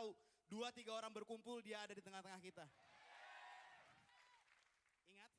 tahu 2-3 orang berkumpul, dia ada di tengah-tengah kita. Ingat?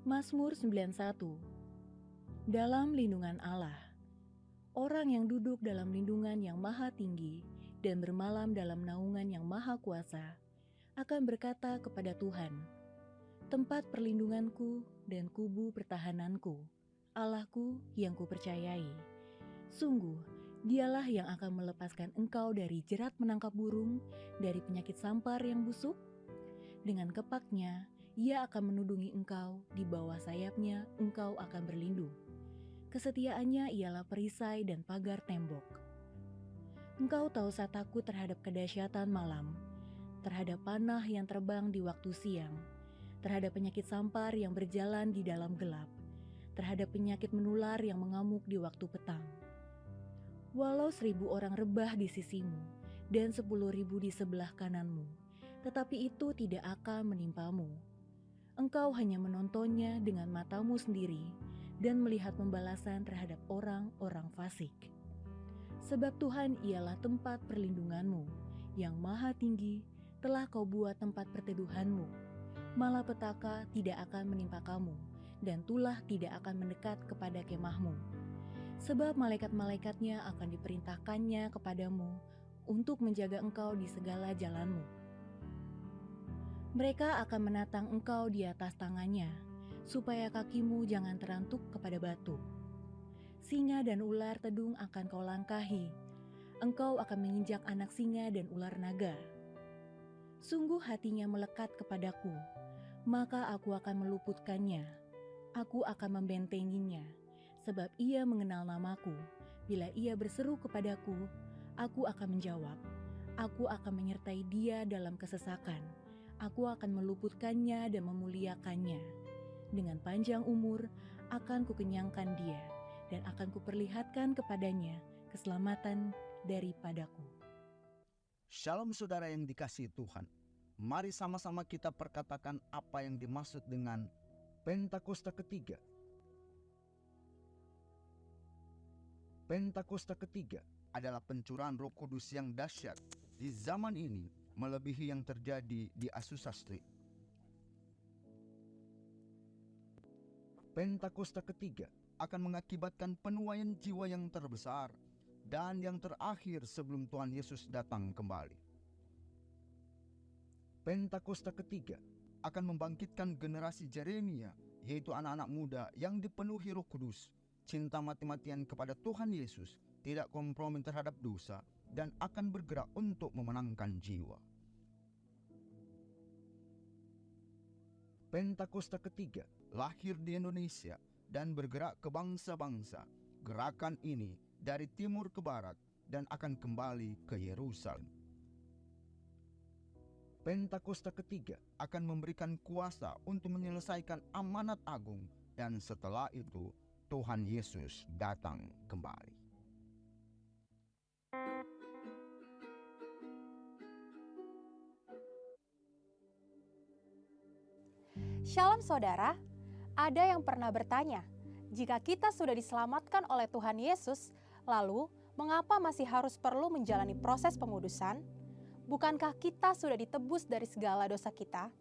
Mazmur 91. Dalam lindungan Allah. Orang yang duduk dalam lindungan yang maha tinggi dan bermalam dalam naungan yang maha kuasa akan berkata kepada Tuhan, tempat perlindunganku dan kubu pertahananku, Allahku yang kupercayai. Sungguh, dialah yang akan melepaskan engkau dari jerat menangkap burung, dari penyakit sampar yang busuk. Dengan kepaknya, ia akan menudungi engkau, di bawah sayapnya engkau akan berlindung. Kesetiaannya ialah perisai dan pagar tembok. Engkau tahu saya takut terhadap kedahsyatan malam, terhadap panah yang terbang di waktu siang, terhadap penyakit sampar yang berjalan di dalam gelap, terhadap penyakit menular yang mengamuk di waktu petang. Walau 1.000 orang rebah di sisimu dan 10.000 di sebelah kananmu, tetapi itu tidak akan menimpamu. Engkau hanya menontonnya dengan matamu sendiri dan melihat pembalasan terhadap orang-orang fasik. Sebab Tuhan ialah tempat perlindunganmu, yang maha tinggi telah kau buat tempat perteduhanmu. Malapetaka tidak akan menimpa kamu, dan tulah tidak akan mendekat kepada kemahmu. Sebab malaikat-malaikatnya akan diperintahkannya kepadamu untuk menjaga engkau di segala jalanmu. Mereka akan menatang engkau di atas tangannya, supaya kakimu jangan terantuk kepada batu. Singa dan ular tedung akan kau langkahi, engkau akan menginjak anak singa dan ular naga. Sungguh hatinya melekat kepadaku, maka aku akan meluputkannya, aku akan membentenginya, sebab ia mengenal namaku. Bila ia berseru kepadaku, aku akan menjawab, aku akan menyertai dia dalam kesesakan. Aku akan meluputkannya dan memuliakannya. Dengan panjang umur akan kukenyangkan dia, dan akan kuperlihatkan kepadanya keselamatan daripadaku. Shalom saudara yang dikasihi Tuhan. Mari sama-sama kita perkatakan apa yang dimaksud dengan Pentakosta ketiga. Pentakosta ketiga adalah pencurahan Roh Kudus yang dahsyat di zaman ini, melebihi yang terjadi di Azusa Street. Pentakosta ketiga akan mengakibatkan penuaian jiwa yang terbesar dan yang terakhir sebelum Tuhan Yesus datang kembali. Pentakosta ketiga akan membangkitkan generasi Yeremia, yaitu anak-anak muda yang dipenuhi Roh Kudus, cinta mati-matian kepada Tuhan Yesus, tidak kompromi terhadap dosa, dan akan bergerak untuk memenangkan jiwa. Pentakosta ketiga lahir di Indonesia dan bergerak ke bangsa-bangsa. Gerakan ini dari timur ke barat dan akan kembali ke Yerusalem. Pentakosta ketiga akan memberikan kuasa untuk menyelesaikan amanat agung, dan setelah itu Tuhan Yesus datang kembali. Shalom saudara, ada yang pernah bertanya, jika kita sudah diselamatkan oleh Tuhan Yesus, lalu mengapa masih harus perlu menjalani proses pengudusan? Bukankah kita sudah ditebus dari segala dosa kita?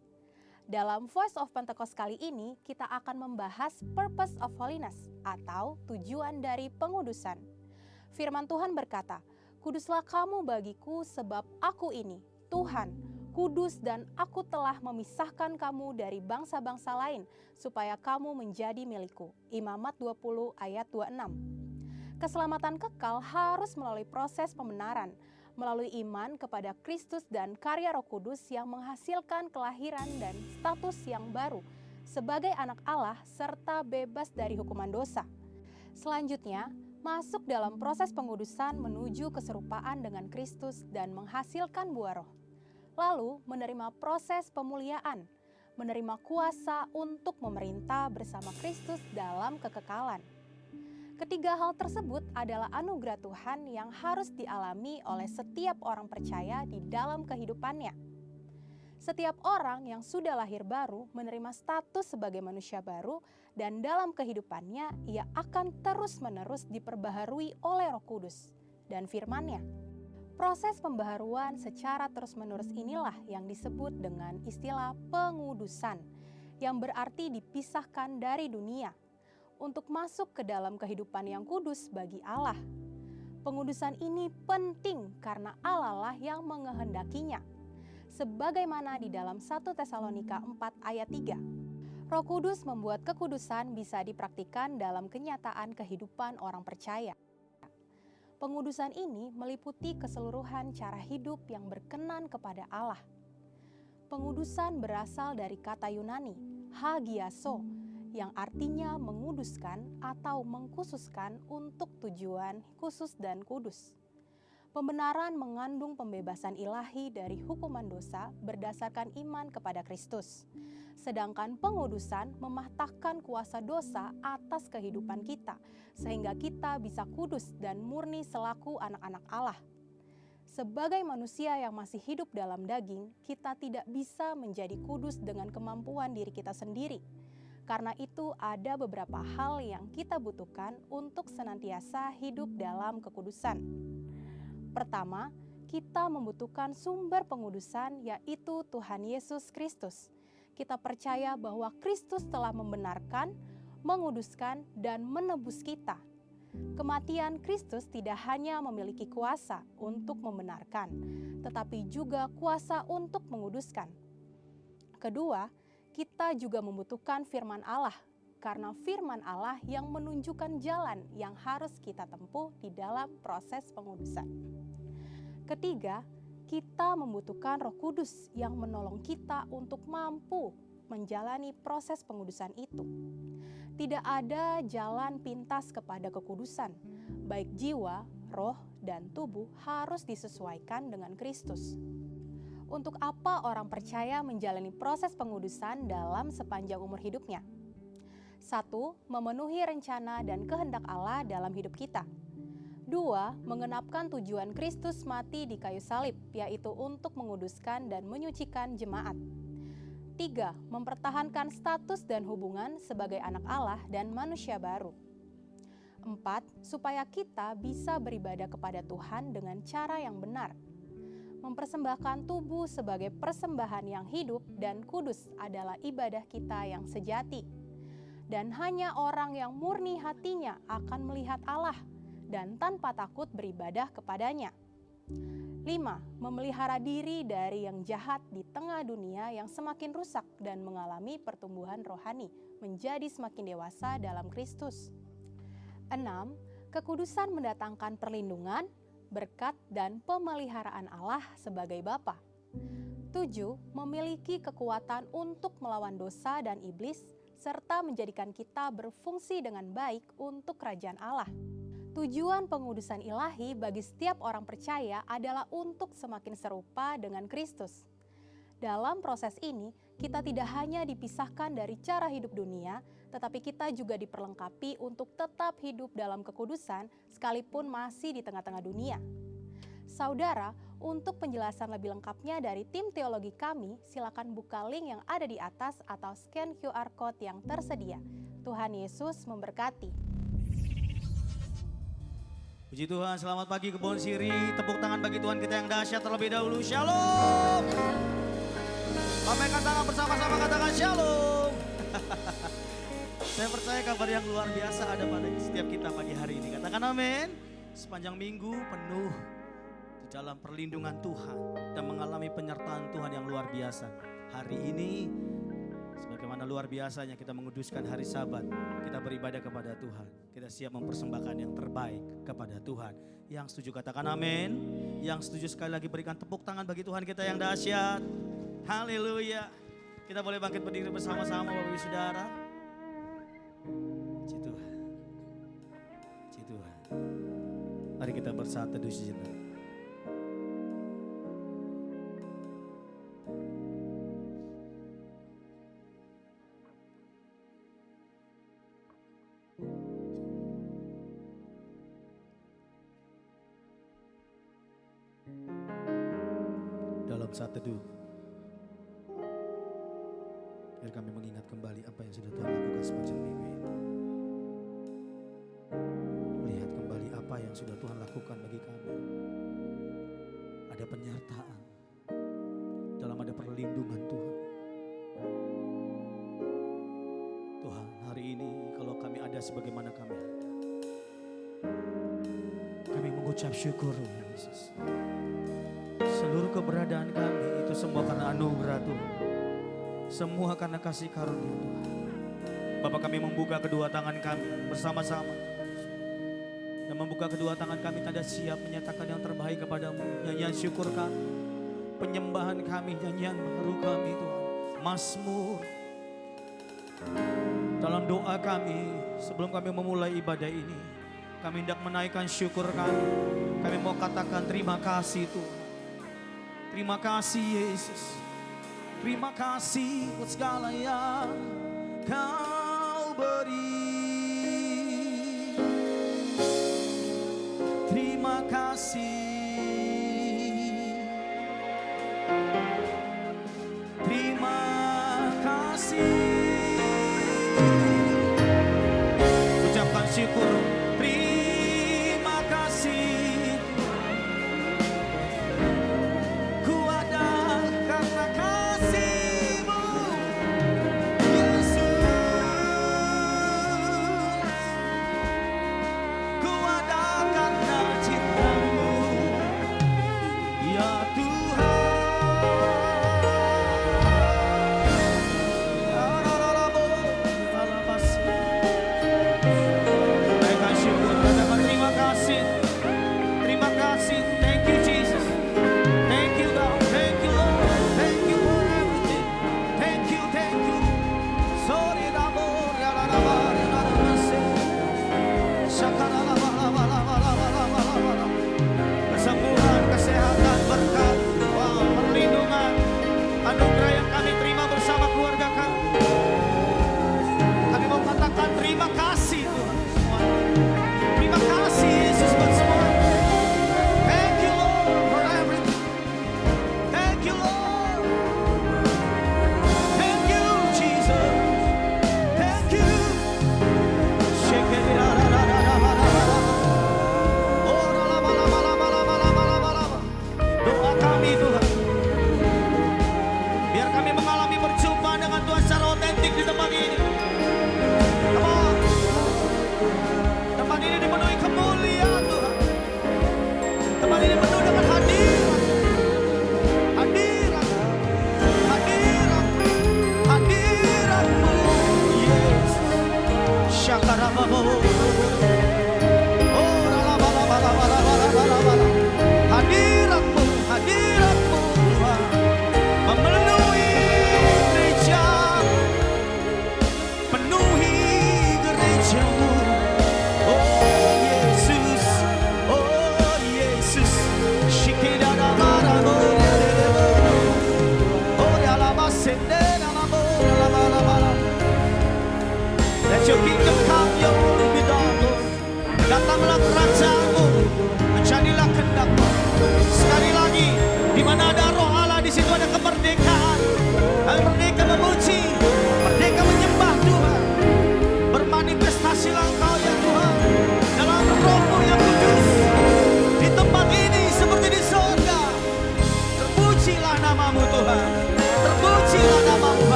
Dalam Voice of Pentecost kali ini, kita akan membahas Purpose of Holiness atau tujuan dari pengudusan. Firman Tuhan berkata, "Kuduslah kamu bagiku sebab aku ini, Tuhan, kudus dan aku telah memisahkan kamu dari bangsa-bangsa lain supaya kamu menjadi milikku." Imamat 20 ayat 26. Keselamatan kekal harus melalui proses pembenaran, melalui iman kepada Kristus dan karya Roh Kudus yang menghasilkan kelahiran dan status yang baru sebagai anak Allah serta bebas dari hukuman dosa. Selanjutnya, masuk dalam proses pengudusan menuju keserupaan dengan Kristus dan menghasilkan buah roh. Lalu menerima proses pemuliaan, menerima kuasa untuk memerintah bersama Kristus dalam kekekalan. Ketiga hal tersebut adalah anugerah Tuhan yang harus dialami oleh setiap orang percaya di dalam kehidupannya. Setiap orang yang sudah lahir baru menerima status sebagai manusia baru, dan dalam kehidupannya ia akan terus-menerus diperbaharui oleh Roh Kudus dan firman-Nya. Proses pembaharuan secara terus-menerus inilah yang disebut dengan istilah pengudusan, yang berarti dipisahkan dari dunia untuk masuk ke dalam kehidupan yang kudus bagi Allah. Pengudusan ini penting karena Allah lah yang mengehendakinya. Sebagaimana di dalam 1 Tesalonika 4 ayat 3. Roh Kudus membuat kekudusan bisa dipraktikkan dalam kenyataan kehidupan orang percaya. Pengudusan ini meliputi keseluruhan cara hidup yang berkenan kepada Allah. Pengudusan berasal dari kata Yunani, hagiaso, yang artinya menguduskan atau mengkhususkan untuk tujuan khusus dan kudus. Pembenaran mengandung pembebasan ilahi dari hukuman dosa berdasarkan iman kepada Kristus. Sedangkan pengudusan mematahkan kuasa dosa atas kehidupan kita, sehingga kita bisa kudus dan murni selaku anak-anak Allah. Sebagai manusia yang masih hidup dalam daging, kita tidak bisa menjadi kudus dengan kemampuan diri kita sendiri. Karena itu ada beberapa hal yang kita butuhkan untuk senantiasa hidup dalam kekudusan. Pertama, kita membutuhkan sumber pengudusan, yaitu Tuhan Yesus Kristus. Kita percaya bahwa Kristus telah membenarkan, menguduskan, dan menebus kita. Kematian Kristus tidak hanya memiliki kuasa untuk membenarkan, tetapi juga kuasa untuk menguduskan. Kedua, kita juga membutuhkan firman Allah, karena firman Allah yang menunjukkan jalan yang harus kita tempuh di dalam proses pengudusan. Ketiga, kita membutuhkan Roh Kudus yang menolong kita untuk mampu menjalani proses pengudusan itu. Tidak ada jalan pintas kepada kekudusan, baik jiwa, roh, dan tubuh harus disesuaikan dengan Kristus. Untuk apa orang percaya menjalani proses pengudusan dalam sepanjang umur hidupnya? 1. Memenuhi rencana dan kehendak Allah dalam hidup kita. 2. Mengenapkan tujuan Kristus mati di kayu salib, yaitu untuk menguduskan dan menyucikan jemaat. 3. Mempertahankan status dan hubungan sebagai anak Allah dan manusia baru. 4. Supaya kita bisa beribadah kepada Tuhan dengan cara yang benar. Mempersembahkan tubuh sebagai persembahan yang hidup dan kudus adalah ibadah kita yang sejati. Dan hanya orang yang murni hatinya akan melihat Allah dan tanpa takut beribadah kepadanya. 5. Memelihara diri dari yang jahat di tengah dunia yang semakin rusak dan mengalami pertumbuhan rohani menjadi semakin dewasa dalam Kristus. 6. Kekudusan mendatangkan perlindungan, berkat, dan pemeliharaan Allah sebagai Bapa. 7. Memiliki kekuatan untuk melawan dosa dan iblis, serta menjadikan kita berfungsi dengan baik untuk kerajaan Allah. Tujuan pengudusan ilahi bagi setiap orang percaya adalah untuk semakin serupa dengan Kristus. Dalam proses ini, kita tidak hanya dipisahkan dari cara hidup dunia, tetapi kita juga diperlengkapi untuk tetap hidup dalam kekudusan sekalipun masih di tengah-tengah dunia. Saudara, untuk penjelasan lebih lengkapnya dari tim teologi kami, silakan buka link yang ada di atas atau scan QR Code yang tersedia. Tuhan Yesus memberkati. Puji Tuhan, selamat pagi Kebon Siri. Tepuk tangan bagi Tuhan kita yang dahsyat terlebih dahulu. Shalom. Lambaikan tangan bersama-sama, katakan shalom. Saya percaya kabar yang luar biasa ada pada setiap kita pagi hari ini. Katakan amin. Sepanjang minggu penuh di dalam perlindungan Tuhan dan mengalami penyertaan Tuhan yang luar biasa. Hari ini sebagaimana luar biasanya kita menguduskan hari Sabat, kita beribadah kepada Tuhan. Kita siap mempersembahkan yang terbaik kepada Tuhan. Yang setuju katakan amin. Yang setuju sekali lagi berikan tepuk tangan bagi Tuhan kita yang dahsyat. Haleluya. Kita boleh bangkit berdiri bersama-sama Bapak Ibu Saudara. Puji Tuhan. Puji Tuhan. Mari kita bersatu teduh sejenak. Dalam saat teduh, biar kami mengingat kembali apa yang sudah Tuhan lakukan sepanjang minggu ini. Melihat kembali apa yang sudah Tuhan lakukan bagi kami. Ada penyertaan, dalam ada perlindungan Tuhan. Tuhan, hari ini kalau kami ada sebagaimana kami mengucap syukur ya Yesus. Seluruh keberadaan kami itu semua karena anugerah Tuhan. Semua karena kasih karunia Tuhan. Bapak, kami membuka kedua tangan kami bersama-sama. Dan membuka kedua tangan kami tanda siap menyatakan yang terbaik kepadamu. Nyanyian syukur kami, penyembahan kami, nyanyian baru kami Tuhan. Mazmur. Dalam doa kami sebelum kami memulai ibadah ini, kami hendak menaikkan syukur kami. Kami mau katakan terima kasih Tuhan. Terima kasih Yesus. Terima kasih buat segala yang Kau beri. Terima kasih. Terima kasih. Ucapkan syukur. Terima kasih.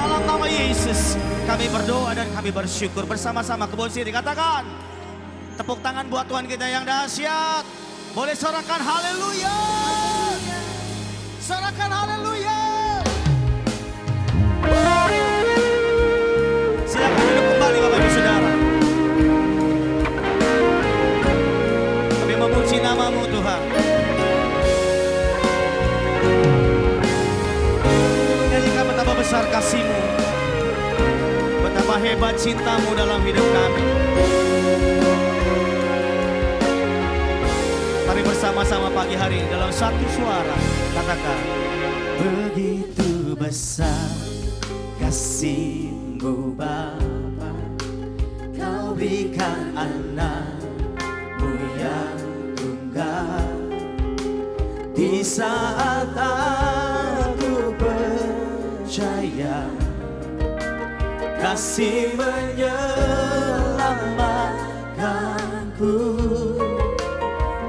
Dalam nama Yesus kami berdoa dan kami bersyukur bersama-sama Kebon Siri. Katakan tepuk tangan buat Tuhan kita yang dahsyat. Boleh sorakan haleluya. Sorakan haleluya. Silakan duduk kembali Bapak Ibu Saudara. Kami memuji nama-Mu Tuhan. Nyanyikan betapa besar kasih-Mu, betapa hebat cinta-Mu dalam hidup kami. Mari bersama-sama pagi hari ini dalam satu suara katakan, begitu besar kasih-Mu Bapa, Kau berikan anak-Mu yang tunggal. Di saat aku percaya kasih menyelamatkanku,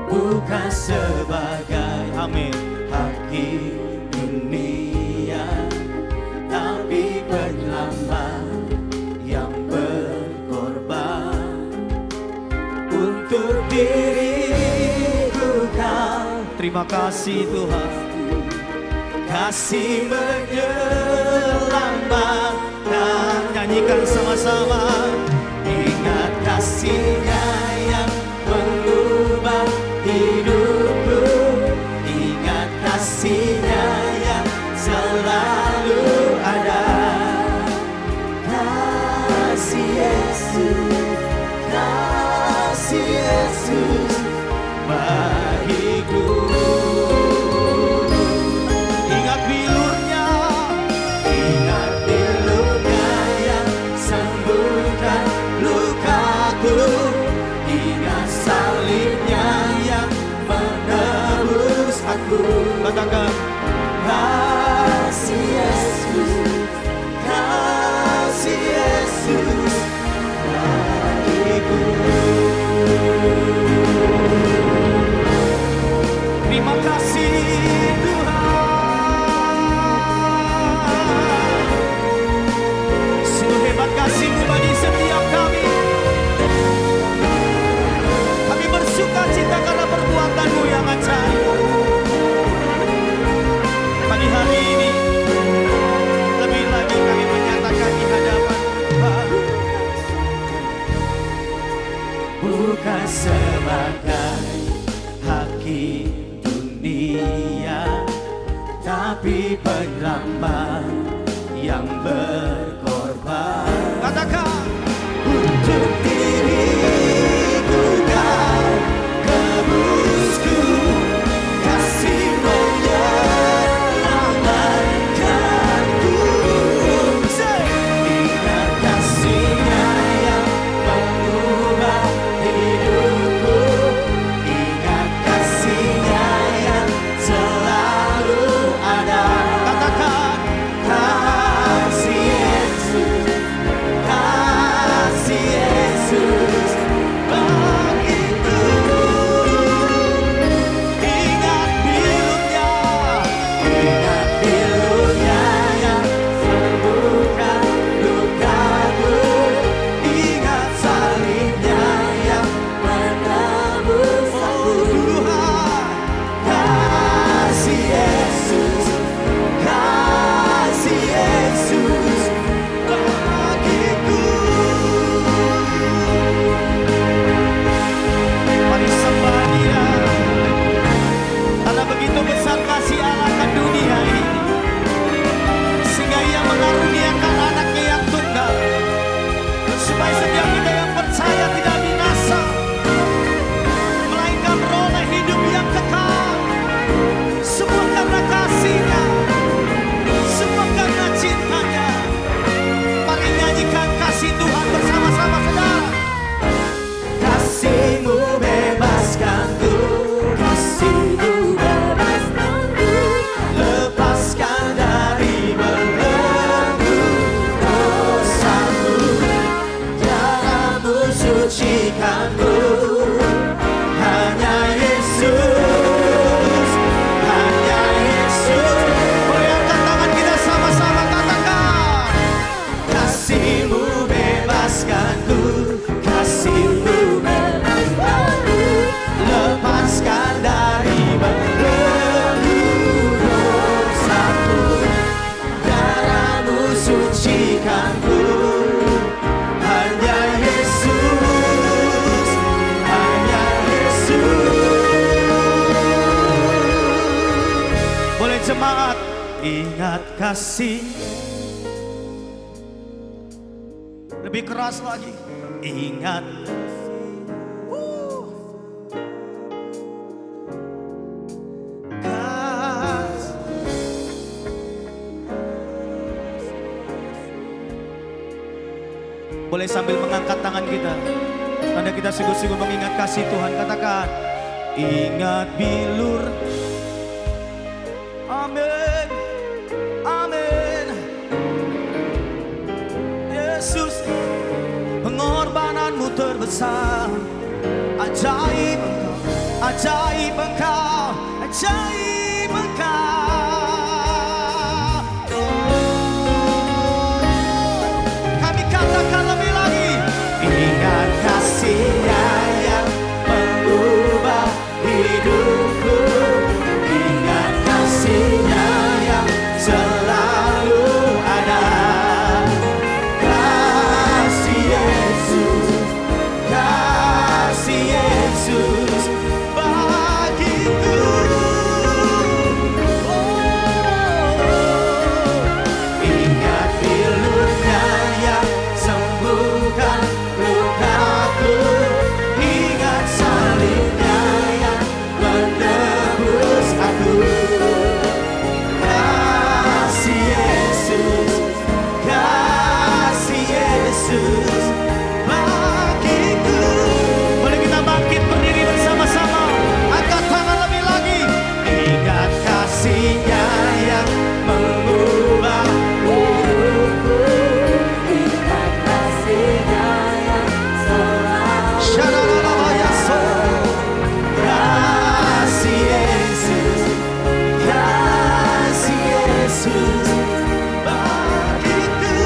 bukan sebagai amin hakim dunia, tapi penyelamat yang berkorban untuk diriku Kau. Terima kasih Tuhan, kasih menyelamatkan. Nyanyikan sama-sama. Ingat kasih-Nya yang mengubah hidupku, ingat kasih-Nya yang selalu ada. Kasih Yesus, kasih Yesus bagiku. Ingat bilurnya, ingat bilurnya yang sembuhkan lukaku, ingat salibnya yang menebus aku. Katakan kasih Yesus, kasih Yesus bagiku. Terima kasih Tuhan, sungguh hebat kasih-Mu bagi setiap kami. Kami bersuka cita karena perbuatan-Mu yang ajaib. Pagi hari ini lebih lagi kami menyatakan di hadapan Tuhan, bukan sebagai hakim dunia, tapi penyelamat yang berkorban. Katakan untuk diriku Kau tebusku, kasih menyelamatkanku. Ingat kasih-Nya yang mengubah hidupku, ingat kasih-Nya yang selalu ada. Katakan kasih Yesus, berikanku. Hanya Yesus, hanya Yesus. Boleh jemaat, ingat kasih. Lebih keras lagi, ingat. Boleh sambil mengangkat tangan kita, tanda kita sungguh-sungguh mengingat kasih Tuhan. Katakan, ingat bilur. Amin, amin. Yesus, pengorbananmu terbesar. Ajaib engkau, ajaib engkau, ajaib engkau. Ingat kasih-Nya yang mengubah hidupku. Ingat kasih-Nya yang selalu ada. Kasih Yesus, kasih Yesus bagiku. Ingat bilurnya yang sembuhkan lukaku. Ingat salibnya yang menebus aku. Kasih Yesus, kasih Yesus bagiku. Boleh kita bangkit berdiri bersama-sama, angkat tangan lebih lagi. Ingat kasih-Nya yang mengubah hidupku. Ingat kasih-Nya yang selalu. Kasih Yesus, kasih Yesus bagiku.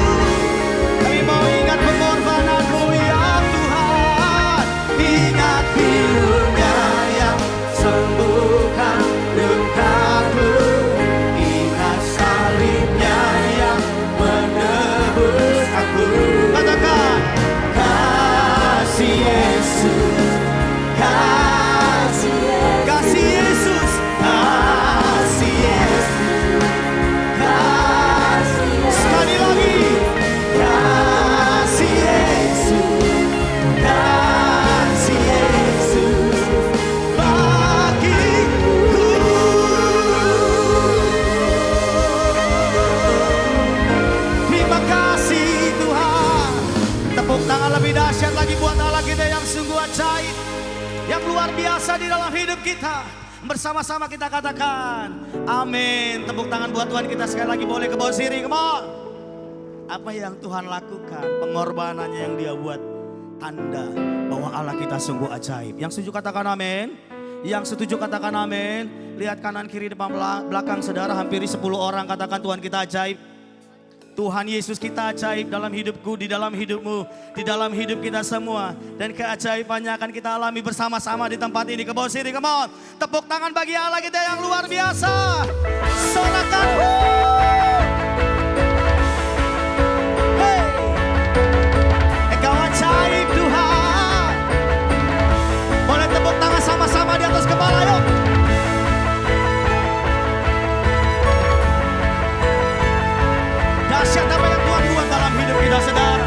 Kami mau ingat pengorbanan-Mu ya Tuhan. Ingat bilurnya yang sembuhkan lukaku. Ingat salibnya yang menebus aku. Katakan, kasih Yesus, kasih Yesus, kasih Yesus, kasih Yesus, kasih Yesus. Sekali lagi, kasih Yesus, kasih Yesus bagiku. Terima kasih Tuhan. Tepuk tangan lebih dahsyat lagi buat Allah kita yang sungguh ajaib, yang luar biasa di dalam hidup kita. Bersama-sama kita katakan, amin. Tepuk tangan buat Tuhan kita sekali lagi, boleh ke bawah sini, come on. Apa yang Tuhan lakukan, pengorbanannya yang Dia buat, tanda bahwa Allah kita sungguh ajaib. Yang setuju katakan amin. Yang setuju katakan amin. Lihat kanan kiri depan belakang saudara, hampir 10 orang katakan Tuhan kita ajaib. Tuhan Yesus kita ajaib dalam hidupku, di dalam hidupmu, di dalam hidup kita semua. Dan keajaibannya akan kita alami bersama-sama di tempat ini. Ke bawah sini, come on. Tepuk tangan bagi Allah kita yang luar biasa. Sorakan. Hey. Engkau ajaib Tuhan. Boleh tepuk tangan sama-sama di atas kepala yuk. Dahsyat apa yang Tuhan buat dalam hidup kita saudara.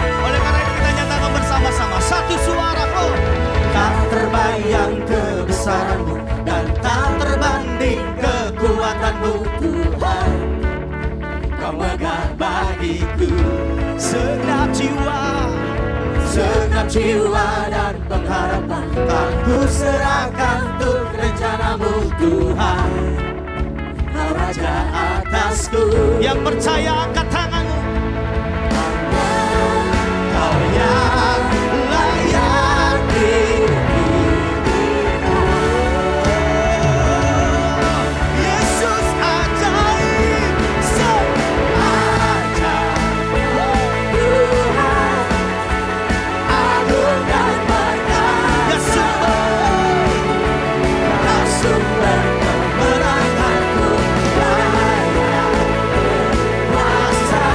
Oleh karena itu kita nyatakan bersama-sama satu suara, oh. Tak terbayang kebesaran-Mu dan tak terbanding kekuatan-Mu Tuhan. Kau megah bagiku segenap jiwa dan pengharapan. Tak ku serahkan untuk rencana-Mu Tuhan. Kau Raja atasku. Yang percaya angkat tanganmu. Kau yang layak dihidupku. Yesus ajaib, ajaib Tuhan, agung dan berkat. Ya sumber kemenanganku, layak kuasa.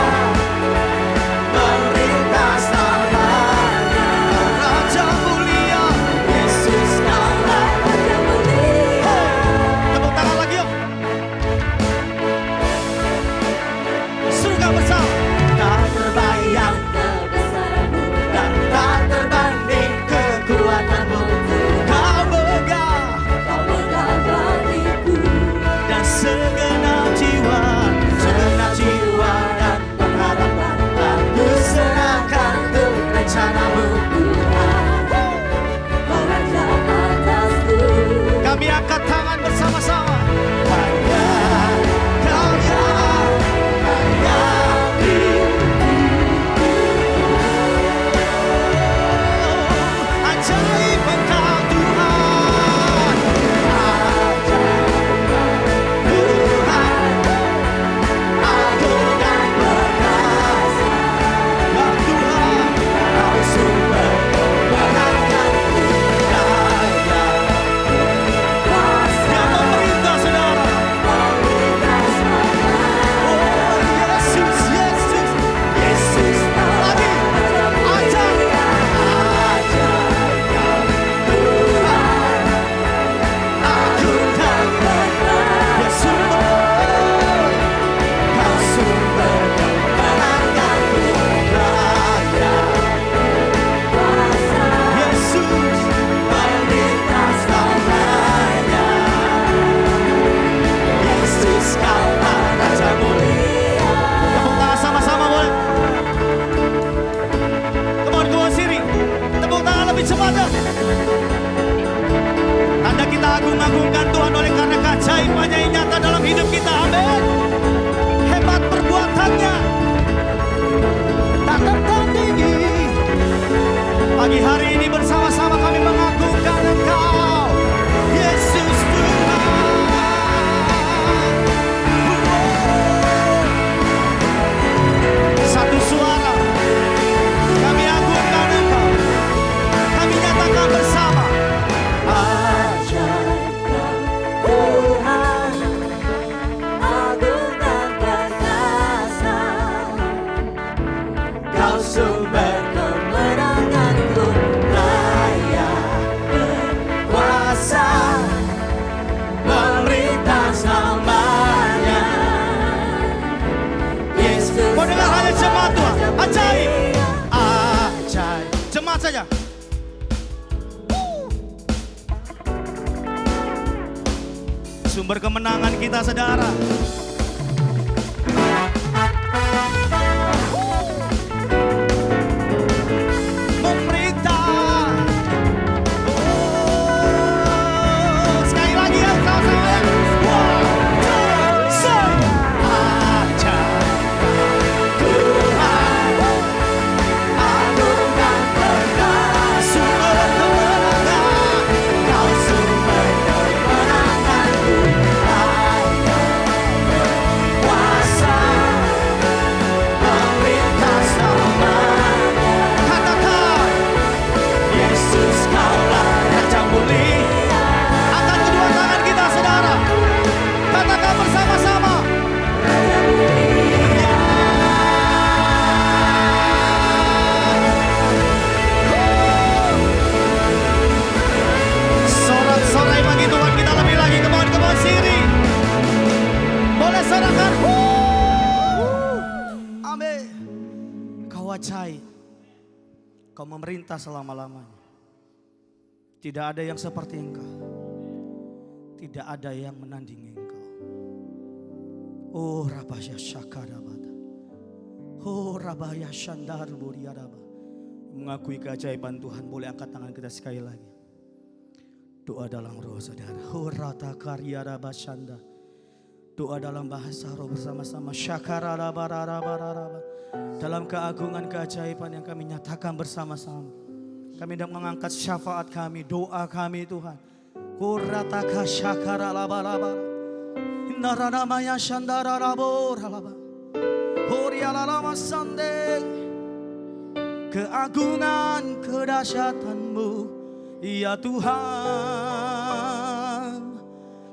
Kau sumber kemenanganku, layak berkuasa, memerintah selamanya. Yesus, mau dengar hanya jemaat Tuhan, ajaib, ajaib, jemaat saja. Sumber kemenangan kita, saudara. Memerintah. Sekali lagi ya, sama-sama ya. Kau memerintah selama-lamanya. Tidak ada yang seperti Engkau. Tidak ada yang menandingi Engkau. Oh Rabaya Syakadabata. Oh Rabaya Shandar Buriadaba. Mengakui keajaiban Tuhan. Boleh angkat tangan kita sekali lagi. Doa dalam roh, saudara. Oh Rata Karyadaba Shanda. Doa dalam bahasa roh bersama-sama. Syakaradabararabararaba. Dalam keagungan keajaiban yang kami nyatakan bersama-sama. Kami hendak mengangkat syafaat kami, doa kami Tuhan. Kurataka syakaralabaraba. Indaranamaya shandararaboralaba. Horialalama sande. Keagungan kedahsyatan-Mu, ya Tuhan.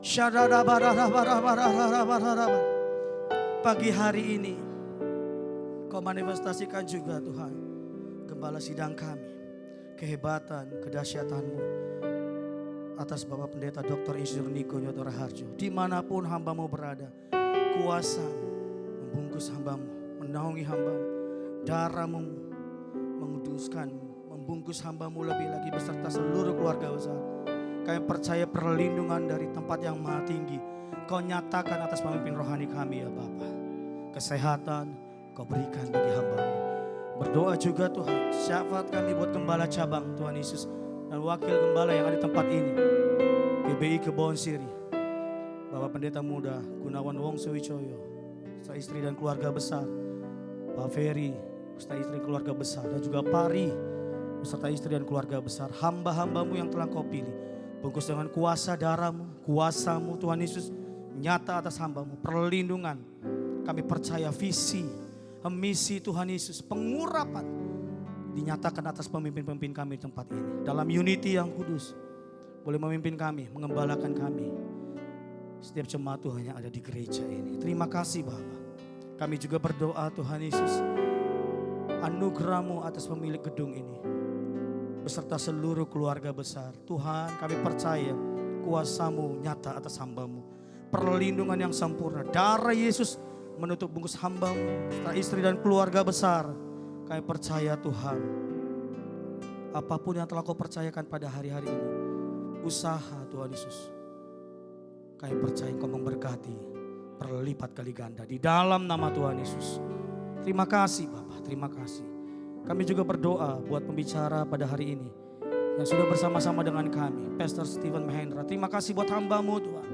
Syaradabararabararabararabararabar. Pagi hari ini Kau manifestasikan juga Tuhan, Gembala sidang kami, kehebatan, kedahsyatan-Mu atas Bapak Pendeta Dr. Insinyur Niko Nyoto Raharjo. Dimanapun hamba-Mu berada, kuasa membungkus hamba-Mu, menaungi hamba-Mu, darah-Mu menguduskan, membungkus hamba-Mu lebih lagi beserta seluruh keluarga besar. Kami percaya perlindungan dari tempat yang maha tinggi Kau nyatakan atas pemimpin rohani kami ya Bapa. Kesehatan Kau berikan bagi hamba-Mu. Berdoa juga Tuhan, syafaat kami buat gembala cabang Tuhan Yesus dan wakil gembala yang ada di tempat ini. GBI Kebon Siri, Bapak Pendeta Muda Gunawan Wongso Wicoyo, beserta istri dan keluarga besar. Pak Ferry, beserta istri dan keluarga besar. Dan juga Pari, beserta istri dan keluarga besar. Hamba-hamba-Mu yang telah Kau pilih. Bungkus dengan kuasa darah-Mu, kuasa-Mu Tuhan Yesus. Nyata atas hamba-Mu, perlindungan. Kami percaya visi, misi Tuhan Yesus, pengurapan dinyatakan atas pemimpin-pemimpin kami di tempat ini. Dalam unity yang kudus, boleh memimpin kami, mengembalakan kami. Setiap jemaat Tuhan yang ada di gereja ini. Terima kasih Bapa. Kami juga berdoa Tuhan Yesus, anugerah-Mu atas pemilik gedung ini, beserta seluruh keluarga besar. Tuhan, kami percaya kuasa-Mu nyata atas hamba-Mu. Perlindungan yang sempurna, darah Yesus menutup bungkus hamba-Mu, serta istri dan keluarga besar. Kami percaya Tuhan, apapun yang telah Kau percayakan pada hari-hari ini, usaha Tuhan Yesus, kami percaya Kau memberkati berlipat kali ganda di dalam nama Tuhan Yesus. Terima kasih Bapak, terima kasih. Kami juga berdoa buat pembicara pada hari ini yang sudah bersama-sama dengan kami, Pastor Stephen Mahendra. Terima kasih buat hamba-Mu Tuhan.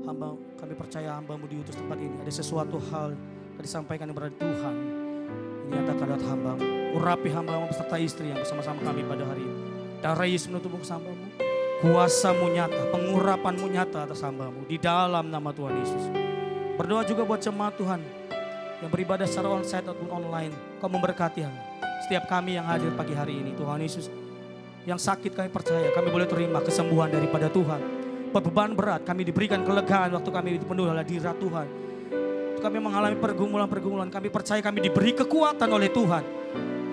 Hamba, kami percaya hamba-Mu diutus tempat ini. Ada sesuatu hal yang disampaikan kepada Tuhan. Ini nyatakan lewat hamba-Mu. Urapi hamba-Mu beserta istri yang bersama-sama kami pada hari ini. Darah Yesus menutup bungkus hamba-Mu. Kuasa-Mu nyata, pengurapan-Mu nyata atas hamba-Mu. Di dalam nama Tuhan Yesus. Berdoa juga buat jemaat Tuhan yang beribadah secara onsite ataupun online. Kau memberkati setiap kami yang hadir pagi hari ini. Tuhan Yesus, yang sakit kami percaya kami boleh terima kesembuhan daripada Tuhan. Beban berat kami diberikan kelegaan waktu kami dipenuhi oleh hadirat Tuhan. kami mengalami pergumulan-pergumulan, kami percaya kami diberi kekuatan oleh Tuhan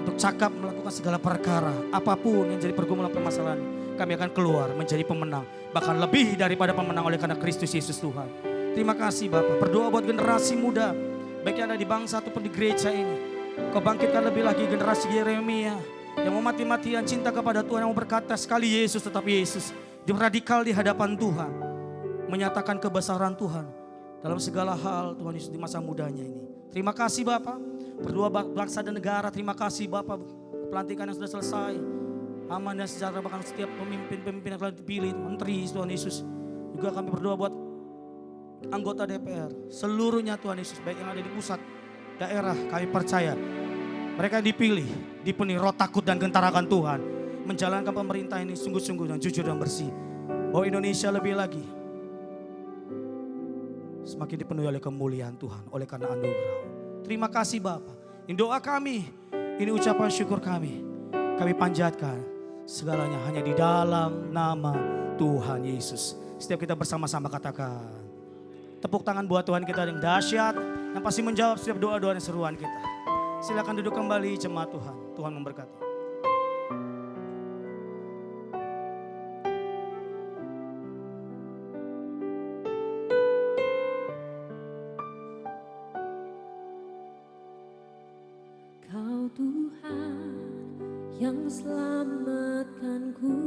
untuk cakap melakukan segala perkara. Apapun yang jadi pergumulan permasalahan, kami akan keluar menjadi pemenang. Bahkan lebih daripada pemenang oleh karena Kristus Yesus Tuhan. Terima kasih Bapak. Berdoa buat generasi muda, baik yang ada di bangsa ataupun di gereja ini. Kau bangkitkan lebih lagi generasi Yeremia yang mau mati-matian cinta kepada Tuhan, yang mau berkata sekali Yesus tetap Yesus. Radikal di hadapan Tuhan, menyatakan kebesaran Tuhan dalam segala hal Tuhan Yesus di masa mudanya ini. Terima kasih Bapak. Berdoa bangsa dan negara, terima kasih Bapak. Pelantikan yang sudah selesai, aman dan sejahtera, bahkan setiap pemimpin-pemimpin yang telah dipilih, menteri Tuhan Yesus. Juga kami berdoa buat anggota DPR, seluruhnya Tuhan Yesus, baik yang ada di pusat, daerah, kami percaya mereka dipilih, dipenuhi roh takut dan gentar akan Tuhan, menjalankan pemerintah ini sungguh-sungguh dan jujur dan bersih. Bahwa Indonesia lebih lagi semakin dipenuhi oleh kemuliaan Tuhan, oleh karena anugerah. Terima kasih Bapak. Ini doa kami, ini ucapan syukur kami panjatkan segalanya hanya di dalam nama Tuhan Yesus. Setiap kita bersama-sama katakan, tepuk tangan buat Tuhan kita yang dahsyat, yang pasti menjawab setiap doa-doa dan seruan kita. Silakan duduk kembali jemaat Tuhan. Tuhan memberkati. Kau Tuhan yang selamatkanku,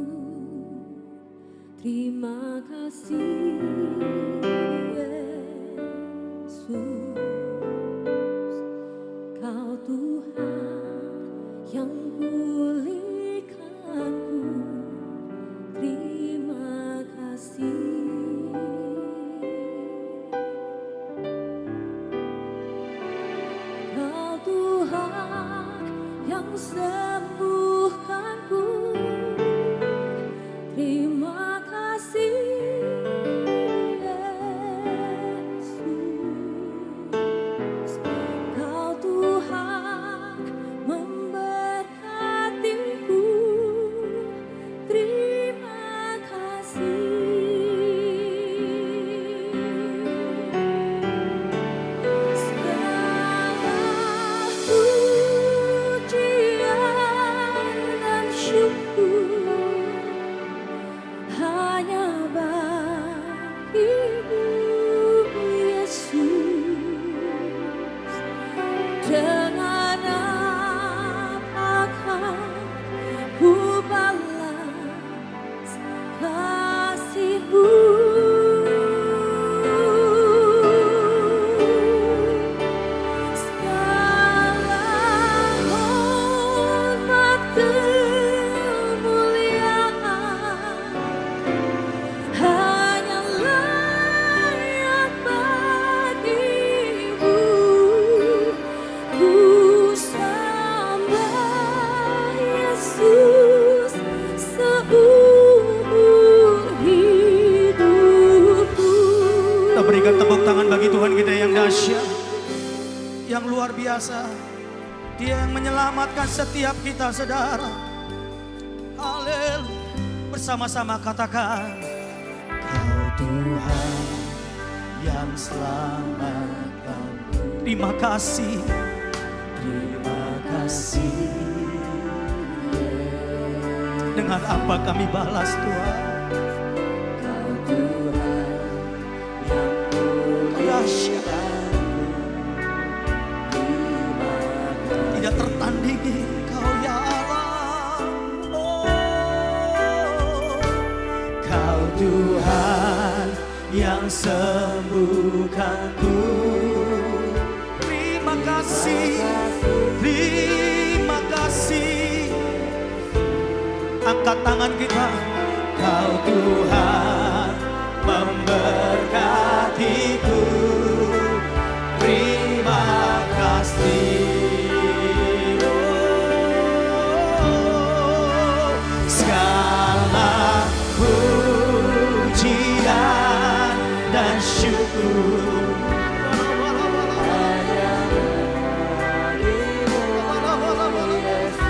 terima kasih Yesus. Kau Tuhan yang pulihkanku, terima kasih. Kau Tuhan yang sembuhkanku, terima kasih Yesus. Kau Tuhan memberkatiku, terima kasih. Segala pujian dan syukur hanya bagimu Yesus. Dengan apakah ku balas kasih-Mu? Segala hormat kemuliaan hanya layak bagimu. Ku sembah Yesus seumur hidupku. Kita berikan tepuk tangan bagi Tuhan kita yang dahsyat, yang luar biasa. Dia yang menyelamatkan setiap kita, saudara. Haleluya. Bersama-sama katakan, Kau Tuhan yang selamatkanku. Terima kasih. Terima kasih. Dengan apa kami balas Tuhan? Kau Tuhan yang dahsyat, tidak tertandingi Kau ya Allah. Oh, Kau Tuhan yang sembuhkanku. Terima kasih, terima kasih. Angkat tangan kita. Kau Tuhan memberkatiku. Terima kasih. Oh, segala pujian dan syukur hanya bagimu Yesus.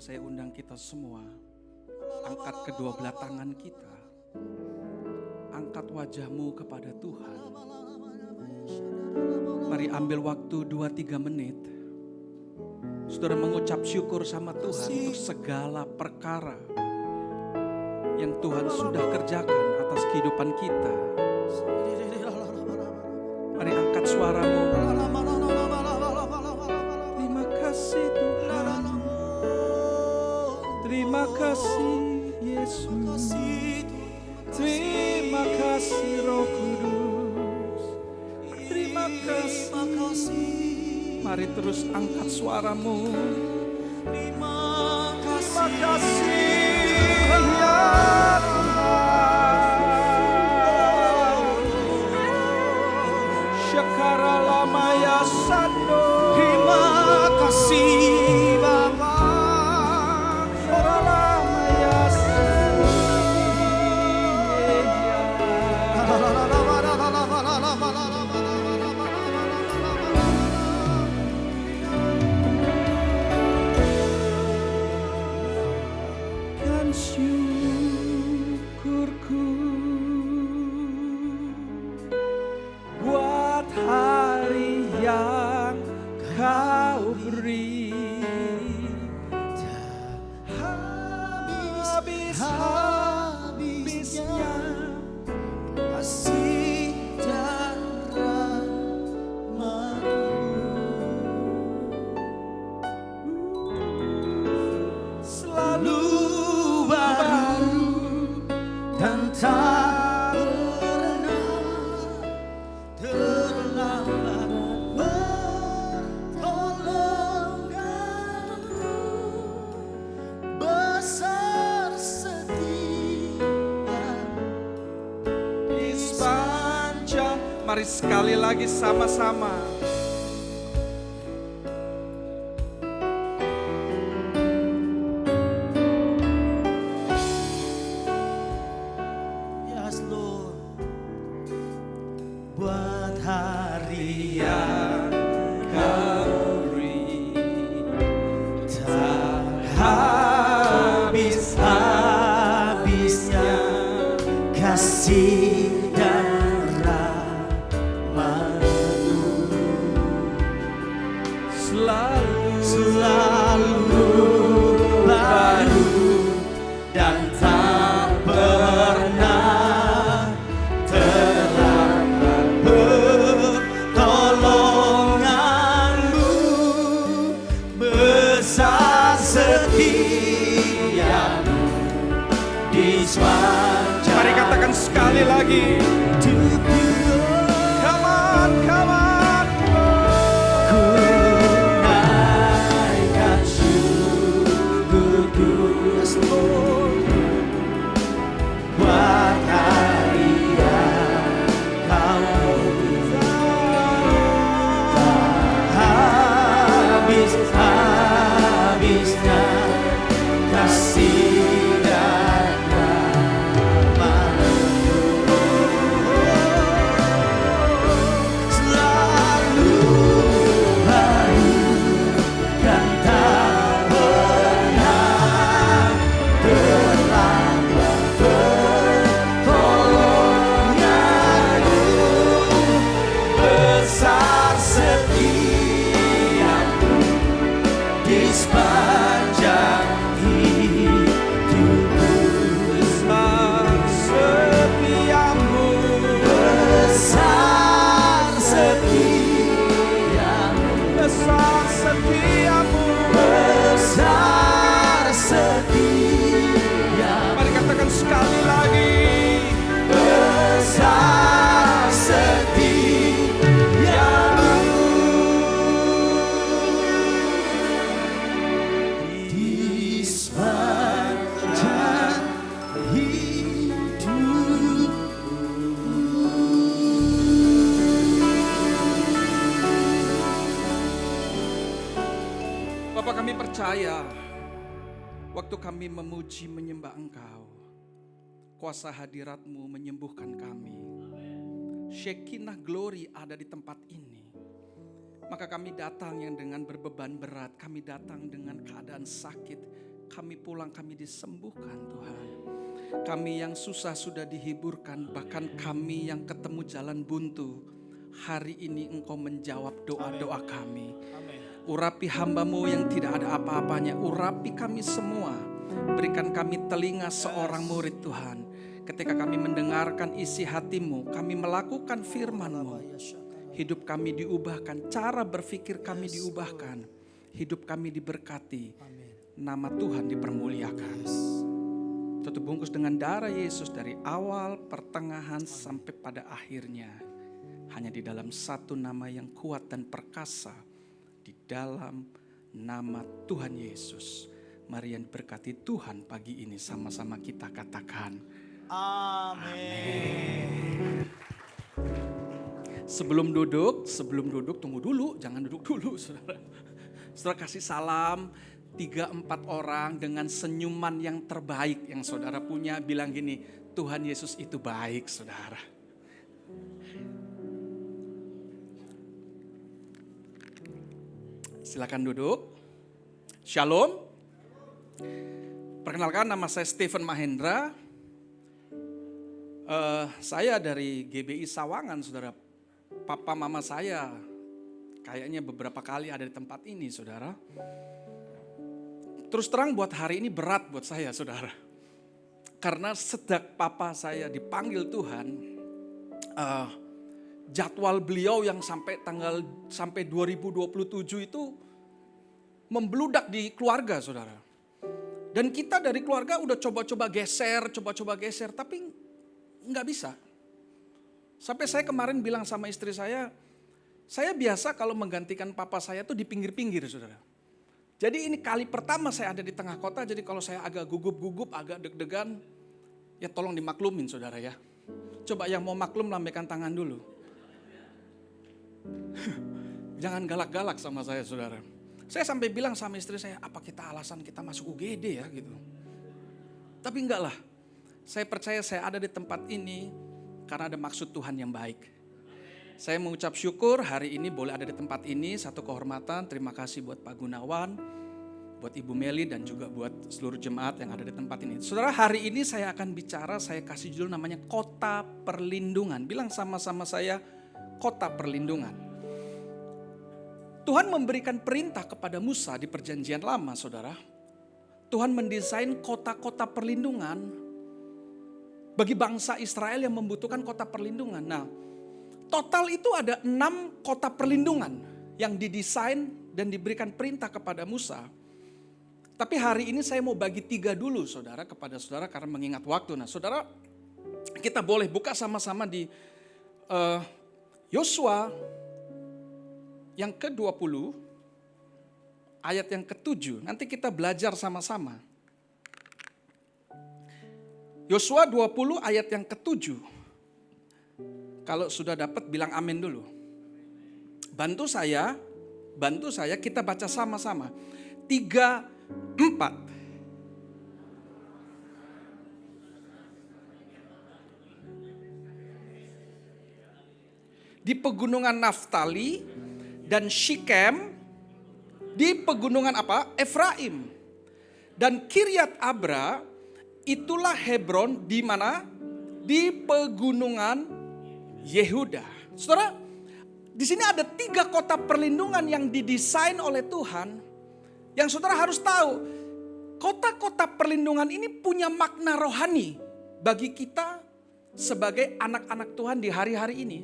saya undang kita semua, angkat kedua belah tangan kita, angkat wajahmu kepada Tuhan. Mari ambil waktu 2-3 menit. Saudara mengucap syukur sama Tuhan untuk segala perkara yang Tuhan sudah kerjakan atas kehidupan kita. Mari angkat suaramu. Terima kasih Tuhan. Terima kasih Yesus. Terima kasih Roh Kudus. Terima kasih. Mari terus angkat suaramu. Terima kasih ya Syakara lama ya sando. Terima kasih Bapa. Syakara lama ya sando. Kan syukurku buat hari yang kau beri. Habis-habisnya Kasih dan selalu baru dan tak pernah terlambat bertolong aku. Besar setia di sepanjang. Mari sekali lagi sama-sama. Yes Lord. Buat hari yang Kau beri tak habis-habisnya kasih dan rahmat-Mu selalu baru dan tak pernah terlambat pertolongan-Mu. Besar setia-Mu di sepanjang. Mari katakan sekali lagi. Come on, come on. Ku naikkan syukurku, yes Lord, buat hari yang Kau habis-habisnya kasih dan rahmat-Mu selalu baru dan tak pernah terlambat pertolongan-Mu. Besar setia-Mu di sepanjang hidupku. Besar setiamu. Besar setia-Mu, Besar setiamu. besar setia-Mu, Mari katakan sekali lagi. besar setia-Mu. Di sepanjang hidup. Bapak, kami percaya waktu kami memuji menyembah Engkau, kuasa hadirat-Mu menyembuhkan kami. Shekinah glory ada di tempat ini. Maka kami datang yang dengan berbeban berat, kami datang dengan keadaan sakit, kami pulang kami disembuhkan Tuhan. Kami yang susah sudah dihiburkan, bahkan kami yang ketemu jalan buntu. Hari ini Engkau menjawab doa-doa kami. Urapi hamba-Mu yang tidak ada apa-apanya, urapi kami semua. Berikan kami telinga seorang murid Tuhan. Ketika kami mendengarkan isi hati-Mu, kami melakukan firman-Mu. Hidup kami diubahkan, cara berpikir kami diubahkan. Hidup kami diberkati, nama Tuhan dipermuliakan. Tutup bungkus dengan darah Yesus dari awal, pertengahan sampai pada akhirnya. Hanya di dalam satu nama yang kuat dan perkasa, di dalam nama Tuhan Yesus. Mari yang berkati Tuhan pagi ini sama-sama kita katakan amin. Sebelum duduk tunggu dulu, jangan duduk dulu saudara. Saudara kasih salam 3-4 orang dengan senyuman yang terbaik yang saudara punya. Bilang gini, Tuhan Yesus itu baik saudara. Silakan duduk. Shalom. Perkenalkan, nama saya Stephen Mahendra. Saya dari GBI Sawangan saudara. Papa mama saya kayaknya beberapa kali ada di tempat ini saudara. Terus terang buat hari ini berat buat saya saudara. Karena sejak papa saya dipanggil Tuhan, jadwal beliau yang sampai 2027 itu membludak di keluarga saudara. Dan kita dari keluarga udah coba-coba geser, tapi nggak bisa. Sampai saya kemarin bilang sama istri saya biasa kalau menggantikan papa saya tuh di pinggir-pinggir saudara. Jadi ini kali pertama saya ada di tengah kota, jadi kalau saya agak gugup-gugup, agak deg-degan, ya tolong dimaklumin saudara ya. Coba yang mau maklum lambaikan tangan dulu. Jangan galak-galak sama saya saudara. Saya sampai bilang sama istri saya, apa kita alasan kita masuk UGD ya gitu. Tapi enggak lah, saya percaya saya ada di tempat ini karena ada maksud Tuhan yang baik. Saya mengucap syukur hari ini boleh ada di tempat ini, satu kehormatan. Terima kasih buat Pak Gunawan, buat Ibu Meli dan juga buat seluruh jemaat yang ada di tempat ini. Saudara, hari ini saya akan bicara, saya kasih judul namanya Kota Perlindungan. Bilang sama-sama saya, Kota Perlindungan. Tuhan memberikan perintah kepada Musa di perjanjian lama saudara. Tuhan mendesain kota-kota perlindungan bagi bangsa Israel yang membutuhkan kota perlindungan. Nah, total itu ada 6 kota perlindungan yang didesain dan diberikan perintah kepada Musa. Tapi hari ini saya mau bagi 3 dulu saudara kepada saudara karena mengingat waktu. Nah saudara, kita boleh buka sama-sama di Yosua yang ke-20 ayat yang ke-7. Nanti kita belajar sama-sama. Yosua 20 ayat yang ke-7. Kalau sudah dapat bilang amin dulu. Bantu saya kita baca sama-sama. 3, 4. Di pegunungan Naftali dan Shikem, di pegunungan apa? Efraim. Dan Kiryat Abra, itulah Hebron di mana? Di pegunungan Yehuda. Saudara, di sini ada 3 kota perlindungan yang didesain oleh Tuhan. Yang saudara harus tahu, kota-kota perlindungan ini punya makna rohani bagi kita sebagai anak-anak Tuhan di hari-hari ini.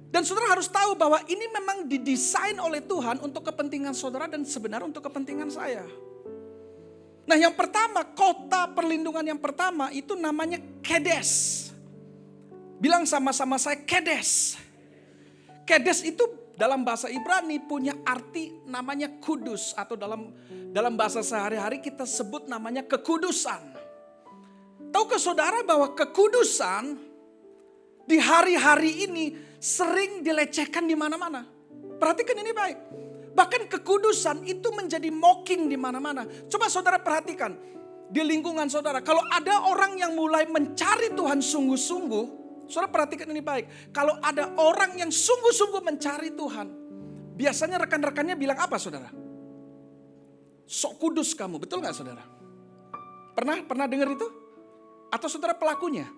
Dan saudara harus tahu bahwa ini memang didesain oleh Tuhan untuk kepentingan saudara dan sebenarnya untuk kepentingan saya. Nah yang pertama, kota perlindungan yang pertama itu namanya Kedes. Bilang sama-sama saya, Kedes. Kedes itu dalam bahasa Ibrani punya arti namanya kudus. Atau dalam bahasa sehari-hari kita sebut namanya kekudusan. Tahukah saudara bahwa kekudusan di hari-hari ini sering dilecehkan di mana-mana? Perhatikan ini baik. Bahkan kekudusan itu menjadi mocking di mana-mana. Coba saudara perhatikan di lingkungan saudara. Kalau ada orang yang mulai mencari Tuhan sungguh-sungguh, saudara perhatikan ini baik. Kalau ada orang yang sungguh-sungguh mencari Tuhan, biasanya rekan-rekannya bilang apa saudara? Sok kudus kamu, betul gak saudara? Pernah dengar itu? Atau saudara pelakunya?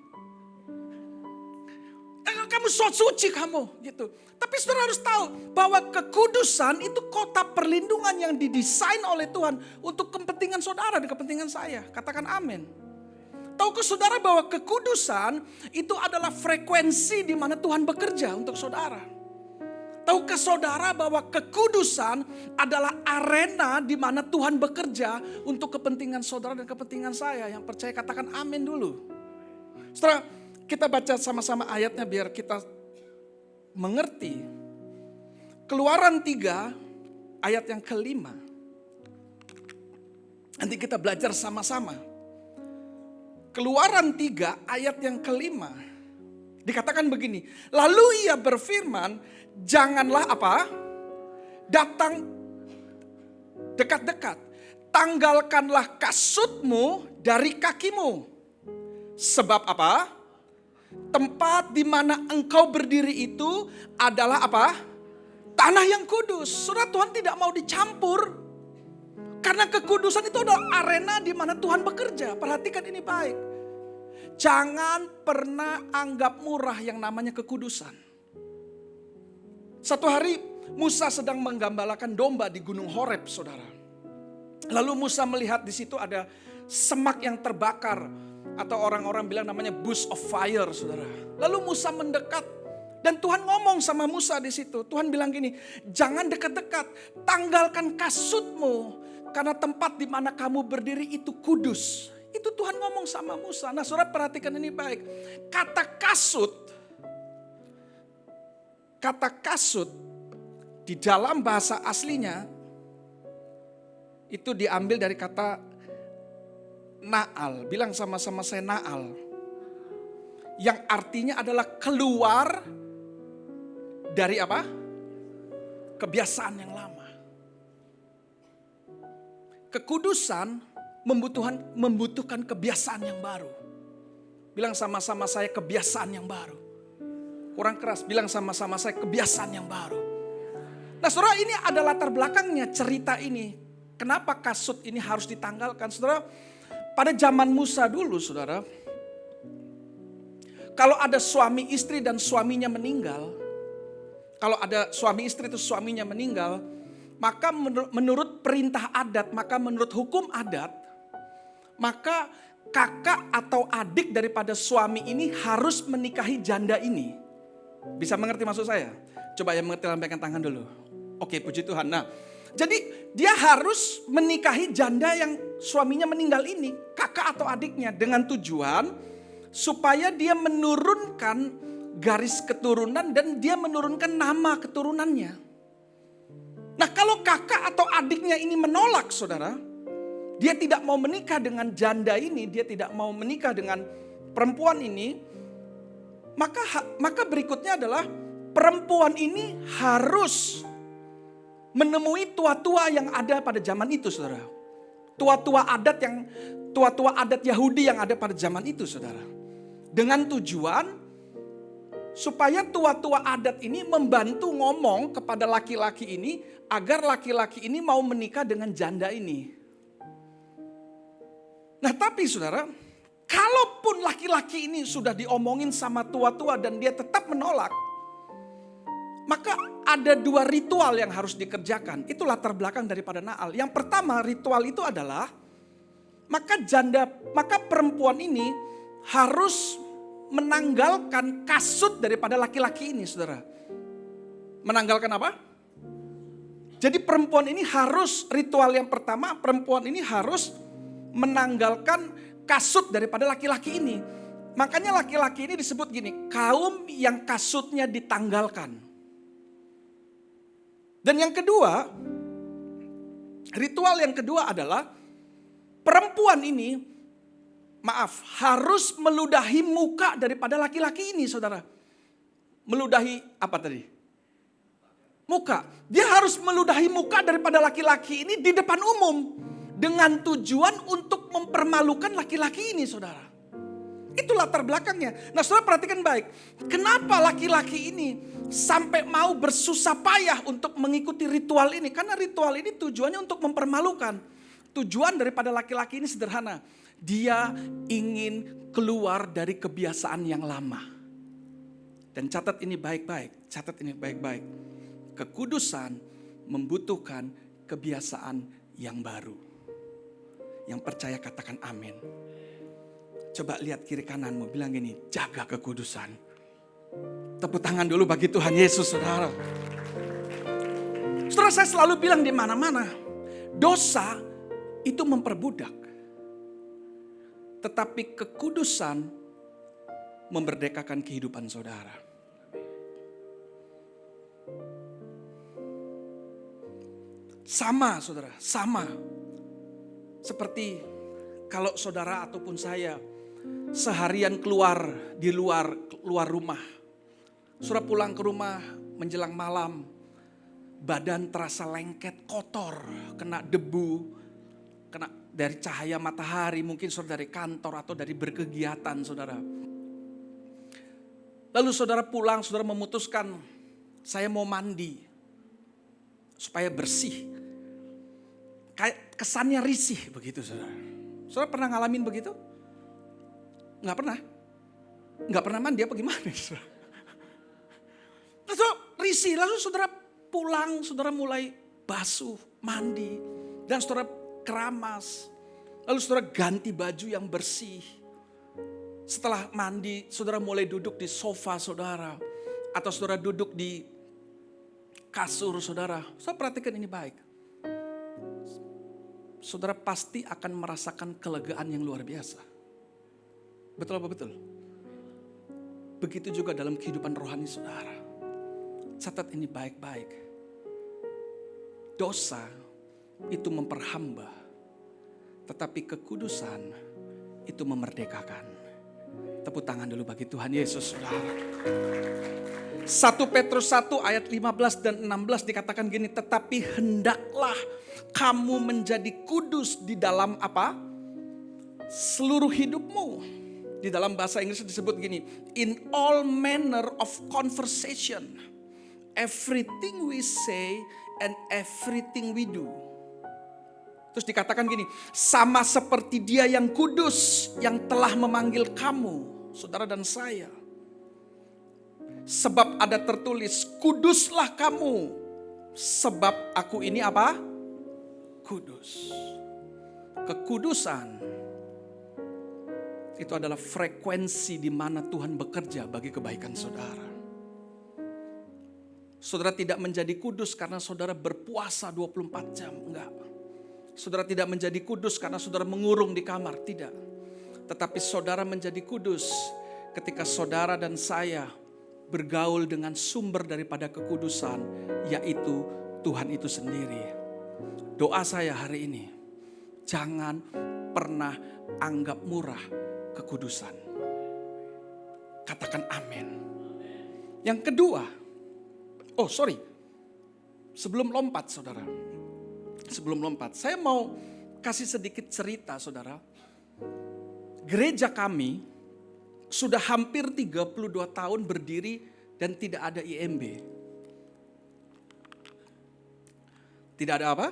Kamu sok suci kamu gitu. Tapi saudara harus tahu bahwa kekudusan itu kota perlindungan yang didesain oleh Tuhan untuk kepentingan saudara dan kepentingan saya. Katakan amin. Tahukah saudara bahwa kekudusan itu adalah frekuensi di mana Tuhan bekerja untuk saudara? Tahukah saudara bahwa kekudusan adalah arena di mana Tuhan bekerja untuk kepentingan saudara dan kepentingan saya? Yang percaya katakan amin dulu. Saudara, kita baca sama-sama ayatnya biar kita mengerti. Keluaran 3 ayat yang ke-5. Nanti kita belajar sama-sama. Keluaran 3 ayat yang ke-5. Dikatakan begini. Lalu ia berfirman, janganlah apa? Datang dekat-dekat. Tanggalkanlah kasutmu dari kakimu. Sebab apa? Tempat di mana engkau berdiri itu adalah apa? Tanah yang kudus. Saudara, Tuhan tidak mau dicampur. Karena kekudusan itu adalah arena di mana Tuhan bekerja. Perhatikan ini baik. Jangan pernah anggap murah yang namanya kekudusan. Satu hari Musa sedang menggembalakan domba di Gunung Horeb, saudara. Lalu Musa melihat di situ ada semak yang terbakar. Atau orang-orang bilang namanya bush of fire, saudara. Lalu Musa mendekat dan Tuhan ngomong sama Musa di situ. Tuhan bilang gini, jangan dekat-dekat, tanggalkan kasutmu karena tempat di mana kamu berdiri itu kudus. Itu Tuhan ngomong sama Musa. Nah, saudara perhatikan ini baik. Kata kasut di dalam bahasa aslinya itu diambil dari kata Naal, bilang sama-sama saya Naal. Yang artinya adalah keluar dari apa? Kebiasaan yang lama. Kekudusan membutuhkan kebiasaan yang baru. Bilang sama-sama saya kebiasaan yang baru. Kurang keras, bilang sama-sama saya kebiasaan yang baru. Nah saudara, ini adalah latar belakangnya cerita ini. Kenapa kasut ini harus ditanggalkan? Saudara, pada zaman Musa dulu, saudara, kalau ada suami istri dan suaminya meninggal, maka menurut perintah adat, maka menurut hukum adat, maka kakak atau adik daripada suami ini harus menikahi janda ini. Bisa mengerti maksud saya? Coba yang mengerti lambaikan tangan dulu. Oke, puji Tuhan. Nah, jadi dia harus menikahi janda yang suaminya meninggal ini, kakak atau adiknya, dengan tujuan supaya dia menurunkan garis keturunan dan dia menurunkan nama keturunannya. Nah, kalau kakak atau adiknya ini menolak, saudara, dia tidak mau menikah dengan janda ini, dia tidak mau menikah dengan perempuan ini, maka berikutnya adalah perempuan ini harus menemui tua-tua yang ada pada zaman itu, saudara. Tua-tua adat Yahudi yang ada pada zaman itu, saudara. Dengan tujuan supaya tua-tua adat ini membantu ngomong kepada laki-laki ini agar laki-laki ini mau menikah dengan janda ini. Nah, tapi saudara, kalaupun laki-laki ini sudah diomongin sama tua-tua dan dia tetap menolak, maka ada 2 ritual yang harus dikerjakan. Itu latar belakang daripada Naal. Yang pertama, ritual itu adalah maka perempuan ini harus menanggalkan kasut daripada laki-laki ini, saudara. Menanggalkan apa? Jadi perempuan ini harus, ritual yang pertama, perempuan ini harus menanggalkan kasut daripada laki-laki ini. Makanya laki-laki ini disebut gini, kaum yang kasutnya ditanggalkan. Dan yang kedua, ritual yang kedua adalah perempuan ini, harus meludahi muka daripada laki-laki ini, saudara. Meludahi apa tadi? Muka. Dia harus meludahi muka daripada laki-laki ini di depan umum. Dengan tujuan untuk mempermalukan laki-laki ini, saudara. Itu latar belakangnya. Nah, saudara perhatikan baik. Kenapa laki-laki ini sampai mau bersusah payah untuk mengikuti ritual ini? Karena ritual ini tujuannya untuk mempermalukan. Tujuan daripada laki-laki ini sederhana. Dia ingin keluar dari kebiasaan yang lama. Dan catat ini baik-baik, Kekudusan membutuhkan kebiasaan yang baru. Yang percaya katakan amin. Coba lihat kiri kananmu, bilang gini, jaga kekudusan. Tepuk tangan dulu bagi Tuhan Yesus, saudara. Saudara, saya selalu bilang di mana-mana, dosa itu memperbudak. Tetapi kekudusan memerdekakan kehidupan saudara. Sama saudara, sama. Seperti kalau saudara ataupun saya seharian keluar di luar rumah. Saudara pulang ke rumah menjelang malam, badan terasa lengket, kotor, kena debu, kena dari cahaya matahari, mungkin saudara dari kantor atau dari berkegiatan saudara. Lalu saudara pulang, saudara memutuskan, saya mau mandi supaya bersih. Kayak kesannya risih begitu saudara. Saudara pernah ngalamin begitu? Nggak pernah? Nggak pernah mandi apa gimana saudara? Lalu risih, lalu saudara pulang, saudara mulai basuh, mandi. Dan saudara keramas. Lalu saudara ganti baju yang bersih. Setelah mandi, saudara mulai duduk di sofa saudara. Atau saudara duduk di kasur saudara. Saudara perhatikan ini baik. Saudara pasti akan merasakan kelegaan yang luar biasa. Betul apa betul? Begitu juga dalam kehidupan rohani saudara. Catat ini baik-baik. Dosa itu memperhamba. Tetapi kekudusan itu memerdekakan. Tepuk tangan dulu bagi Tuhan Yesus saudara. 1 Petrus 1 ayat 15 dan 16 dikatakan gini, tetapi hendaklah kamu menjadi kudus di dalam apa? Seluruh hidupmu. Di dalam bahasa Inggris disebut gini, in all manner of conversation, everything we say and everything we do. Terus dikatakan gini, sama seperti Dia yang kudus yang telah memanggil kamu, saudara dan saya. Sebab ada tertulis, kuduslah kamu. Sebab aku ini apa? Kudus. Kekudusan itu adalah frekuensi di mana Tuhan bekerja bagi kebaikan saudara. Saudara tidak menjadi kudus karena saudara berpuasa 24 jam. Enggak. Saudara tidak menjadi kudus karena saudara mengurung di kamar. Tidak. Tetapi saudara menjadi kudus ketika saudara dan saya bergaul dengan sumber daripada kekudusan, yaitu Tuhan itu sendiri. Doa saya hari ini, jangan pernah anggap murah kekudusan. Katakan amin. Yang kedua, sebelum lompat saudara. Sebelum lompat, saya mau kasih sedikit cerita saudara. Gereja kami sudah hampir 32 tahun berdiri dan tidak ada IMB. Tidak ada apa?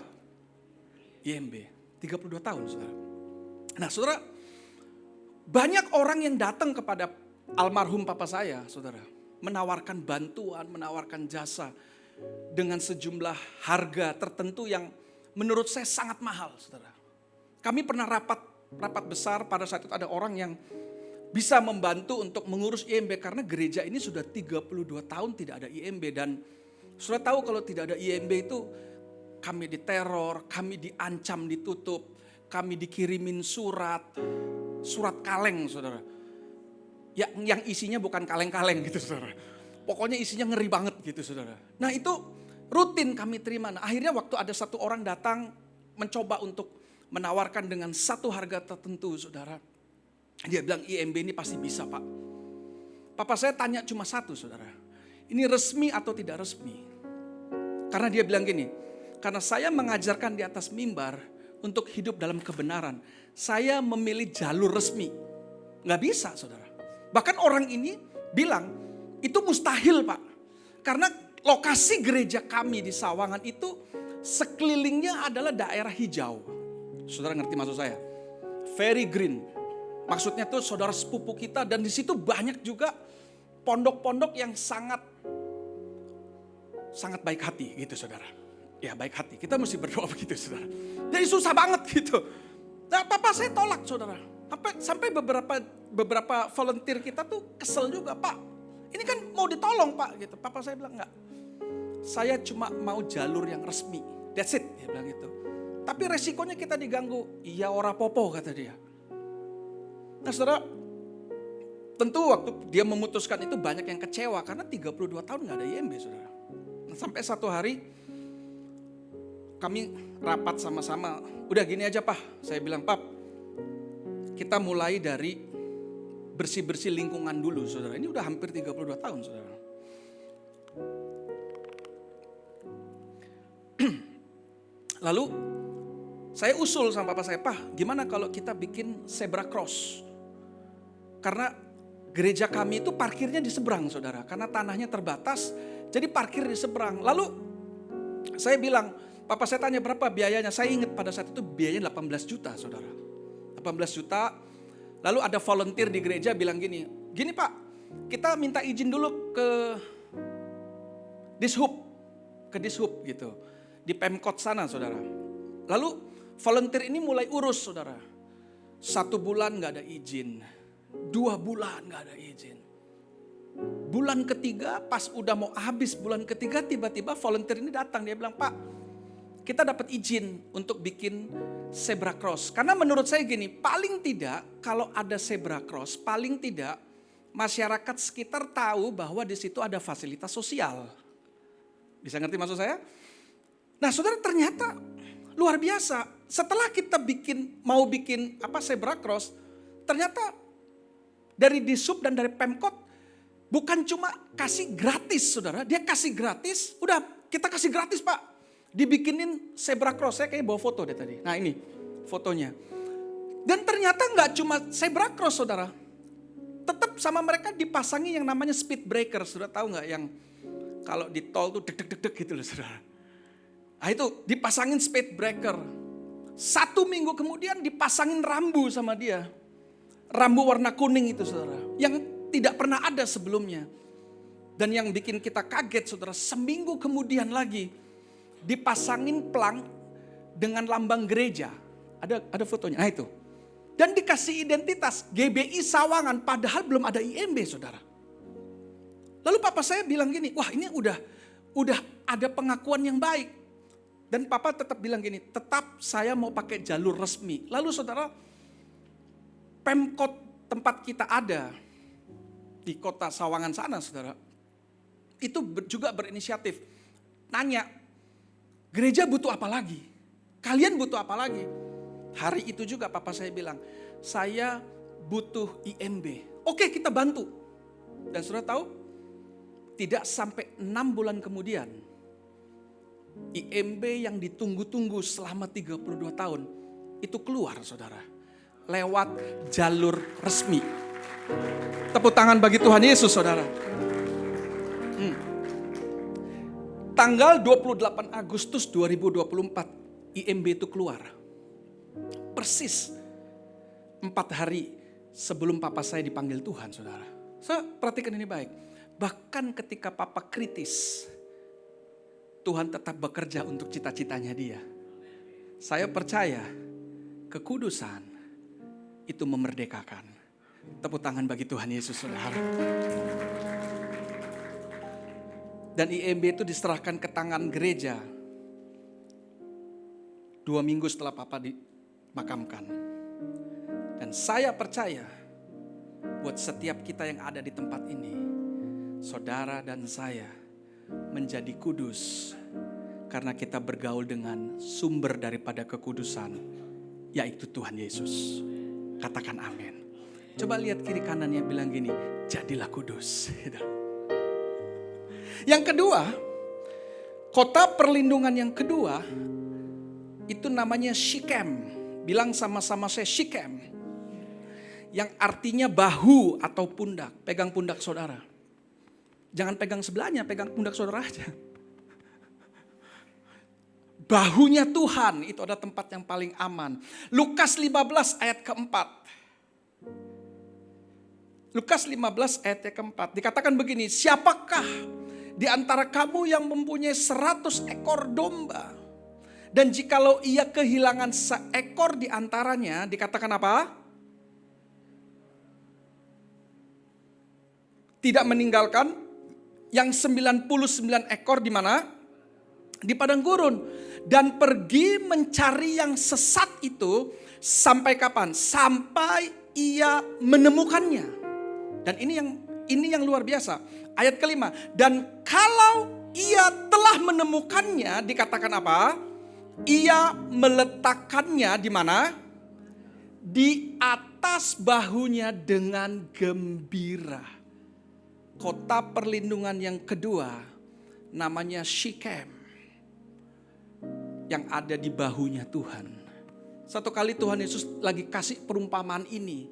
IMB. 32 tahun saudara. Nah saudara, banyak orang yang datang kepada almarhum papa saya saudara. Menawarkan bantuan, menawarkan jasa. Dengan sejumlah harga tertentu yang menurut saya sangat mahal saudara. Kami pernah rapat besar, pada saat itu ada orang yang bisa membantu untuk mengurus IMB karena gereja ini sudah 32 tahun tidak ada IMB. Dan sudah tahu kalau tidak ada IMB itu kami diteror, kami diancam ditutup, kami dikirimin surat kaleng saudara. Yang isinya bukan kaleng-kaleng gitu saudara. Pokoknya isinya ngeri banget gitu saudara. Nah itu rutin kami terima. Nah, akhirnya waktu ada satu orang datang mencoba untuk menawarkan dengan satu harga tertentu saudara. Dia bilang IMB ini pasti bisa pak. Papa saya tanya cuma satu saudara. Ini resmi atau tidak resmi? Karena dia bilang gini. Karena saya mengajarkan di atas mimbar untuk hidup dalam kebenaran. Saya memilih jalur resmi. Gak bisa saudara. Bahkan orang ini bilang itu mustahil pak. Karena lokasi gereja kami di Sawangan itu sekelilingnya adalah daerah hijau. Saudara ngerti maksud saya? Very green. Maksudnya tuh saudara sepupu kita, dan di situ banyak juga pondok-pondok yang sangat baik hati gitu saudara. Ya baik hati, kita mesti berdoa begitu saudara. Jadi susah banget gitu. Nah, papa saya tolak saudara. Sampai beberapa volunteer kita tuh kesel juga, Pak. Ini kan mau ditolong Pak gitu. Papa saya bilang enggak. Saya cuma mau jalur yang resmi. That's it, dia bilang gitu. Tapi resikonya kita diganggu. Iya ora popo kata dia. Nah saudara, tentu waktu dia memutuskan itu banyak yang kecewa. Karena 32 tahun gak ada IMB saudara. Nah, sampai satu hari kami rapat sama-sama. Udah gini aja Pak. Saya bilang, Pak, kita mulai dari bersih-bersih lingkungan dulu saudara. Ini udah hampir 32 tahun saudara. Lalu saya usul sama papa saya, Pak, gimana kalau kita bikin zebra cross? Karena gereja kami itu parkirnya di seberang saudara. Karena tanahnya terbatas, jadi parkir di seberang. Lalu saya bilang, papa saya tanya berapa biayanya. Saya ingat pada saat itu biayanya 18 juta saudara. 18 juta. Lalu ada volunteer di gereja bilang gini Pak, kita minta izin dulu ke Dishub gitu. Di Pemkot sana saudara. Lalu volunteer ini mulai urus saudara. 1 bulan gak ada izin. 2 bulan gak ada izin. Bulan ketiga pas udah mau habis bulan ketiga tiba-tiba volunteer ini datang. Dia bilang, Pak, kita dapat izin untuk bikin zebra cross. Karena menurut saya gini, paling tidak kalau ada zebra cross, paling tidak masyarakat sekitar tahu bahwa di situ ada fasilitas sosial. Bisa ngerti maksud saya? Nah saudara, ternyata luar biasa. Setelah kita mau bikin zebra cross, ternyata dari Dishub dan dari Pemkot bukan cuma kasih gratis saudara. Dia kasih gratis, udah kita kasih gratis Pak. Dibikinin zebra cross, saya kayak bawa foto deh tadi. Nah ini fotonya. Dan ternyata nggak cuma zebra cross saudara. Tetap sama mereka dipasangi yang namanya speed breaker. Saudara tahu nggak yang kalau di tol tuh deg-deg gitu loh saudara. Nah itu dipasangin speed breaker. 1 minggu kemudian dipasangin rambu sama dia. Rambu warna kuning itu saudara. Yang tidak pernah ada sebelumnya. Dan yang bikin kita kaget saudara, seminggu kemudian lagi dipasangin pelang dengan lambang gereja. Ada fotonya, nah itu. Dan dikasih identitas GBI Sawangan, padahal belum ada IMB saudara. Lalu papa saya bilang gini, wah ini udah ada pengakuan yang baik. Dan papa tetap bilang gini, tetap saya mau pakai jalur resmi. Lalu saudara, Pemkot tempat kita ada di kota Sawangan sana saudara, itu juga berinisiatif. Nanya, gereja butuh apa lagi? Kalian butuh apa lagi? Hari itu juga papa saya bilang, saya butuh IMB. Oke, kita bantu. Dan saudara tahu, tidak sampai 6 bulan kemudian, IMB yang ditunggu-tunggu selama 32 tahun, itu keluar saudara. Lewat jalur resmi. Tepuk tangan bagi Tuhan Yesus saudara. Tanggal 28 Agustus 2024, IMB itu keluar. Persis 4 hari sebelum papa saya dipanggil Tuhan saudara. Saya perhatikan ini baik. Bahkan ketika papa kritis, Tuhan tetap bekerja untuk cita-citanya dia. Saya percaya kekudusan itu memerdekakan. Tepuk tangan bagi Tuhan Yesus saudara. Dan IMB itu diserahkan ke tangan gereja 2 minggu setelah papa dimakamkan. Dan saya percaya buat setiap kita yang ada di tempat ini, saudara dan saya menjadi kudus karena kita bergaul dengan sumber daripada kekudusan, yaitu Tuhan Yesus. Katakan amin. Coba lihat kiri kanannya, bilang gini, jadilah kudus. Yang kedua, kota perlindungan yang kedua itu namanya Shikem. Bilang sama-sama saya, Shikem. Yang artinya bahu atau pundak. Pegang pundak saudara. Jangan pegang sebelahnya, pegang pundak saudara aja. bahunya Tuhan itu ada tempat yang paling aman. Lukas 15 ayat keempat. Lukas 15 ayat yang keempat. Dikatakan begini, siapakah di antara kamu yang mempunyai 100 ekor domba? Dan jikalau ia kehilangan seekor di antaranya, dikatakan apa? Tidak meninggalkan yang 99 ekor di mana? Di padang gurun. Dan pergi mencari yang sesat itu sampai kapan? Sampai ia menemukannya. Dan ini yang luar biasa. Ayat kelima. Dan kalau ia telah menemukannya, dikatakan apa? Ia meletakkannya di mana? Di atas bahunya dengan gembira. Kota perlindungan yang kedua namanya Syichem, yang ada di bahunya Tuhan. Satu kali Tuhan Yesus lagi kasih perumpamaan ini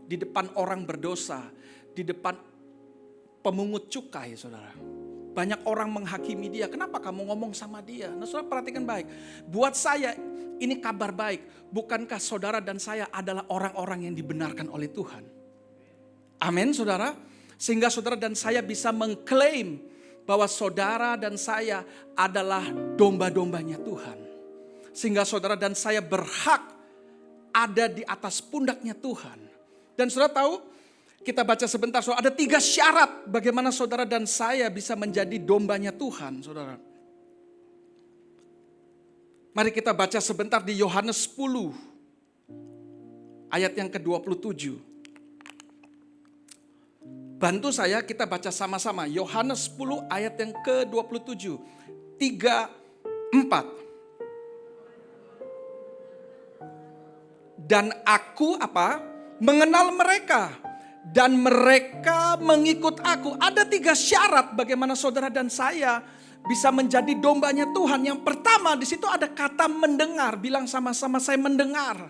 di depan orang berdosa, di depan pemungut cukai, saudara. Banyak orang menghakimi dia, kenapa kamu ngomong sama dia? Nah, saudara perhatikan baik. Buat saya ini kabar baik. Bukankah saudara dan saya adalah orang-orang yang dibenarkan oleh Tuhan? Amin, saudara. Sehingga saudara dan saya bisa mengklaim bahwa saudara dan saya adalah domba-dombanya Tuhan. Sehingga saudara dan saya berhak ada di atas pundaknya Tuhan. Dan saudara tahu, kita baca sebentar, saudara, ada 3 syarat bagaimana saudara dan saya bisa menjadi dombanya Tuhan, saudara. Mari kita baca sebentar di Yohanes 10, ayat yang ke-27. Bantu saya, kita baca sama-sama. Yohanes 10 ayat yang ke-27. 3, 4. Dan aku apa? Mengenal mereka. Dan mereka mengikut aku. Ada 3 syarat bagaimana saudara dan saya bisa menjadi dombanya Tuhan. Yang pertama di situ ada kata mendengar. Bilang sama-sama, saya mendengar.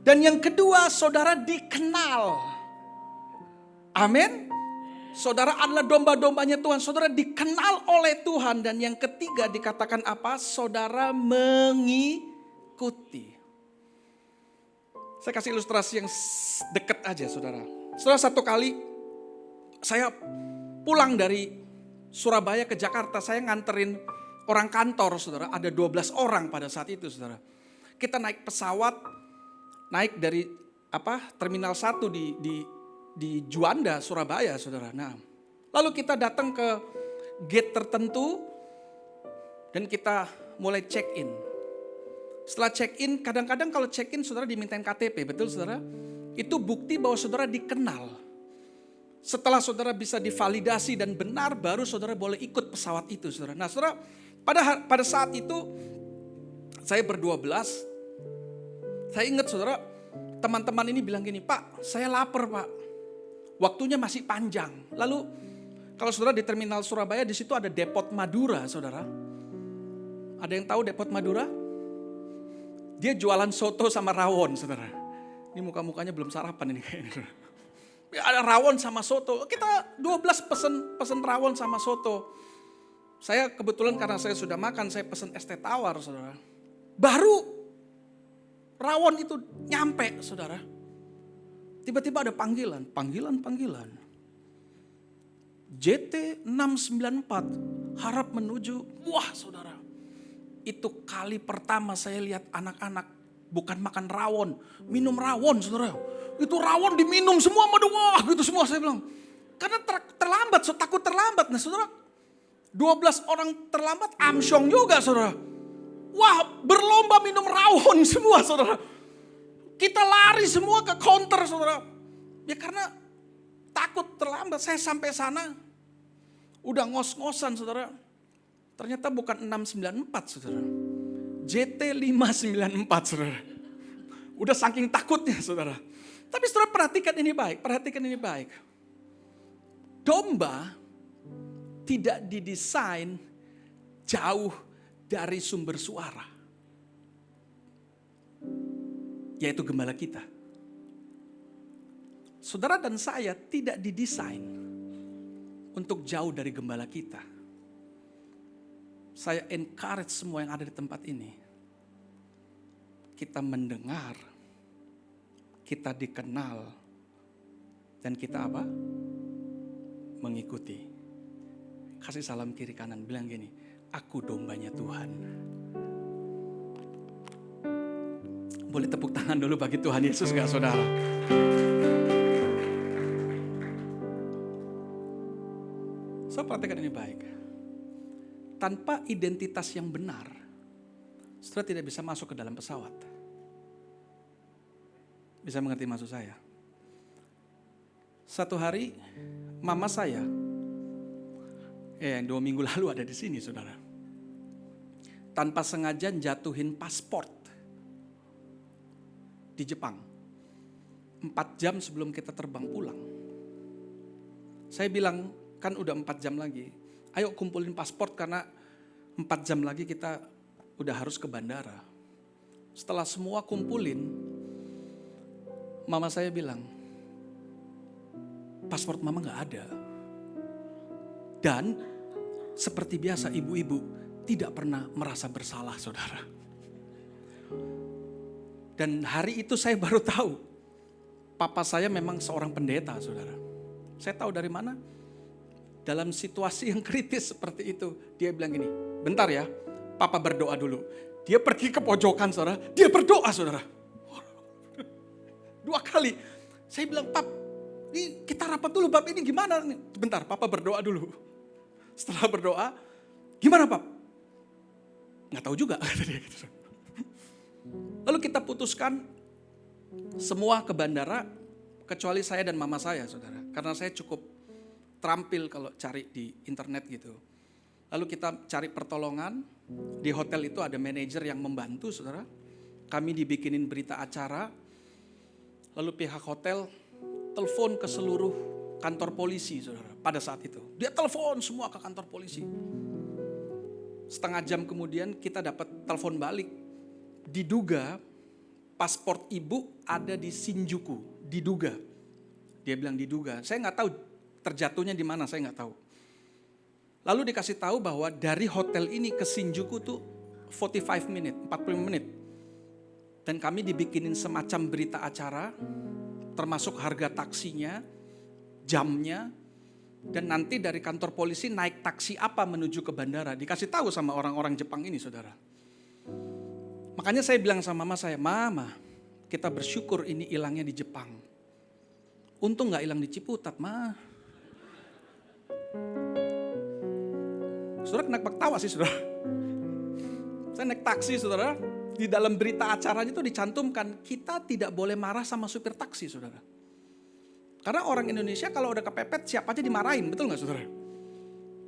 Dan yang kedua, saudara dikenal. Amin. Saudara adalah domba-dombanya Tuhan. Saudara dikenal oleh Tuhan. Dan yang ketiga dikatakan apa? Saudara mengikuti. Saya kasih ilustrasi yang dekat aja, saudara. Saudara, satu kali saya pulang dari Surabaya ke Jakarta. Saya nganterin orang kantor, saudara. Ada 12 orang pada saat itu, saudara. Kita naik pesawat, naik dari Terminal 1 di Juanda, Surabaya, saudara. Nah, lalu kita datang ke gate tertentu dan kita mulai check in. Setelah check in, kadang-kadang kalau check in saudara dimintain KTP, betul saudara? Itu bukti bahwa saudara dikenal. Setelah saudara bisa divalidasi dan benar, baru saudara boleh ikut pesawat itu, saudara. Nah, saudara, pada saat itu saya ber-12, saya ingat saudara, teman-teman ini bilang gini, Pak, saya lapar Pak. Waktunya masih panjang. Lalu kalau saudara di Terminal Surabaya, di situ ada Depot Madura, saudara. Ada yang tahu Depot Madura? Dia jualan soto sama rawon, saudara. Ini muka-mukanya belum sarapan ini kayaknya. Ada rawon sama soto. Kita 12 pesen rawon sama soto. Saya kebetulan karena saya sudah makan, saya pesen es teh tawar, saudara. Baru rawon itu nyampe, saudara. Tiba-tiba ada panggilan. JT 694 harap menuju. Wah, saudara. Itu kali pertama saya lihat anak-anak bukan makan rawon, minum rawon, saudara. Itu rawon diminum semua, wah gitu semua saya bilang. Karena terlambat, takut terlambat. Nah saudara, 12 orang terlambat, amsyong juga saudara. Wah, berlomba minum rawon semua saudara. Kita lari semua ke counter saudara. Ya karena takut terlambat. Saya sampai sana, udah ngos-ngosan saudara. Ternyata bukan 694 saudara. JT 594 saudara. Udah saking takutnya saudara. Tapi saudara perhatikan ini baik. Domba tidak didesain jauh dari sumber suara. Yaitu gembala kita. Saudara dan saya tidak didesain untuk jauh dari gembala kita. Saya encourage semua yang ada di tempat ini. Kita mendengar, kita dikenal, dan kita apa? Mengikuti. Kasih salam kiri kanan, bilang gini, aku dombanya Tuhan. Boleh tepuk tangan dulu bagi Tuhan Yesus gak saudara? So perhatikan ini baik. Tanpa identitas yang benar, saudara tidak bisa masuk ke dalam pesawat. Bisa mengerti maksud saya? Satu hari, mama saya, yang 2 minggu lalu ada di sini, saudara. Tanpa sengaja jatuhin paspor di Jepang. 4 jam sebelum kita terbang pulang. Saya bilang, kan udah 4 jam lagi. Ayo kumpulin paspor karena 4 jam lagi kita udah harus ke bandara. Setelah semua kumpulin, mama saya bilang, paspor mama gak ada. Dan seperti biasa ibu-ibu tidak pernah merasa bersalah, saudara. Dan hari itu saya baru tahu, papa saya memang seorang pendeta, saudara. Saya tahu dari mana? Dalam situasi yang kritis seperti itu, dia bilang gini, bentar ya, papa berdoa dulu. Dia pergi ke pojokan, saudara. Dia berdoa, saudara. 2 kali. Saya bilang, pap, ini kita rapat dulu, pap, ini gimana? Bentar, papa berdoa dulu. Setelah berdoa, gimana, pap? Nggak tahu juga. Lalu kita putuskan semua ke bandara, kecuali saya dan mama saya, saudara. Karena saya cukup terampil kalau cari di internet gitu. Lalu kita cari pertolongan, di hotel itu ada manajer yang membantu, saudara. Kami dibikinin berita acara, lalu pihak hotel telepon ke seluruh kantor polisi, saudara, pada saat itu. Dia telepon semua ke kantor polisi. Setengah jam kemudian kita dapat telepon balik. Diduga paspor ibu ada di Shinjuku, diduga. Dia bilang diduga, saya nggak tahu terjatuhnya di mana, saya nggak tahu. Lalu dikasih tahu bahwa dari hotel ini ke Shinjuku tuh 45 menit, 45 menit. Dan kami dibikinin semacam berita acara, termasuk harga taksinya, jamnya, dan nanti dari kantor polisi naik taksi apa menuju ke bandara. Dikasih tahu sama orang-orang Jepang ini, saudara. Makanya saya bilang sama mama saya, mama, kita bersyukur ini hilangnya di Jepang. Untung gak hilang di Ciputat, ma. Saudara kenapa ketawa sih, saudara? Saya naik taksi, saudara. Di dalam berita acaranya itu dicantumkan, kita tidak boleh marah sama supir taksi, saudara. Karena orang Indonesia kalau udah kepepet, siapa aja dimarahin, betul gak, saudara?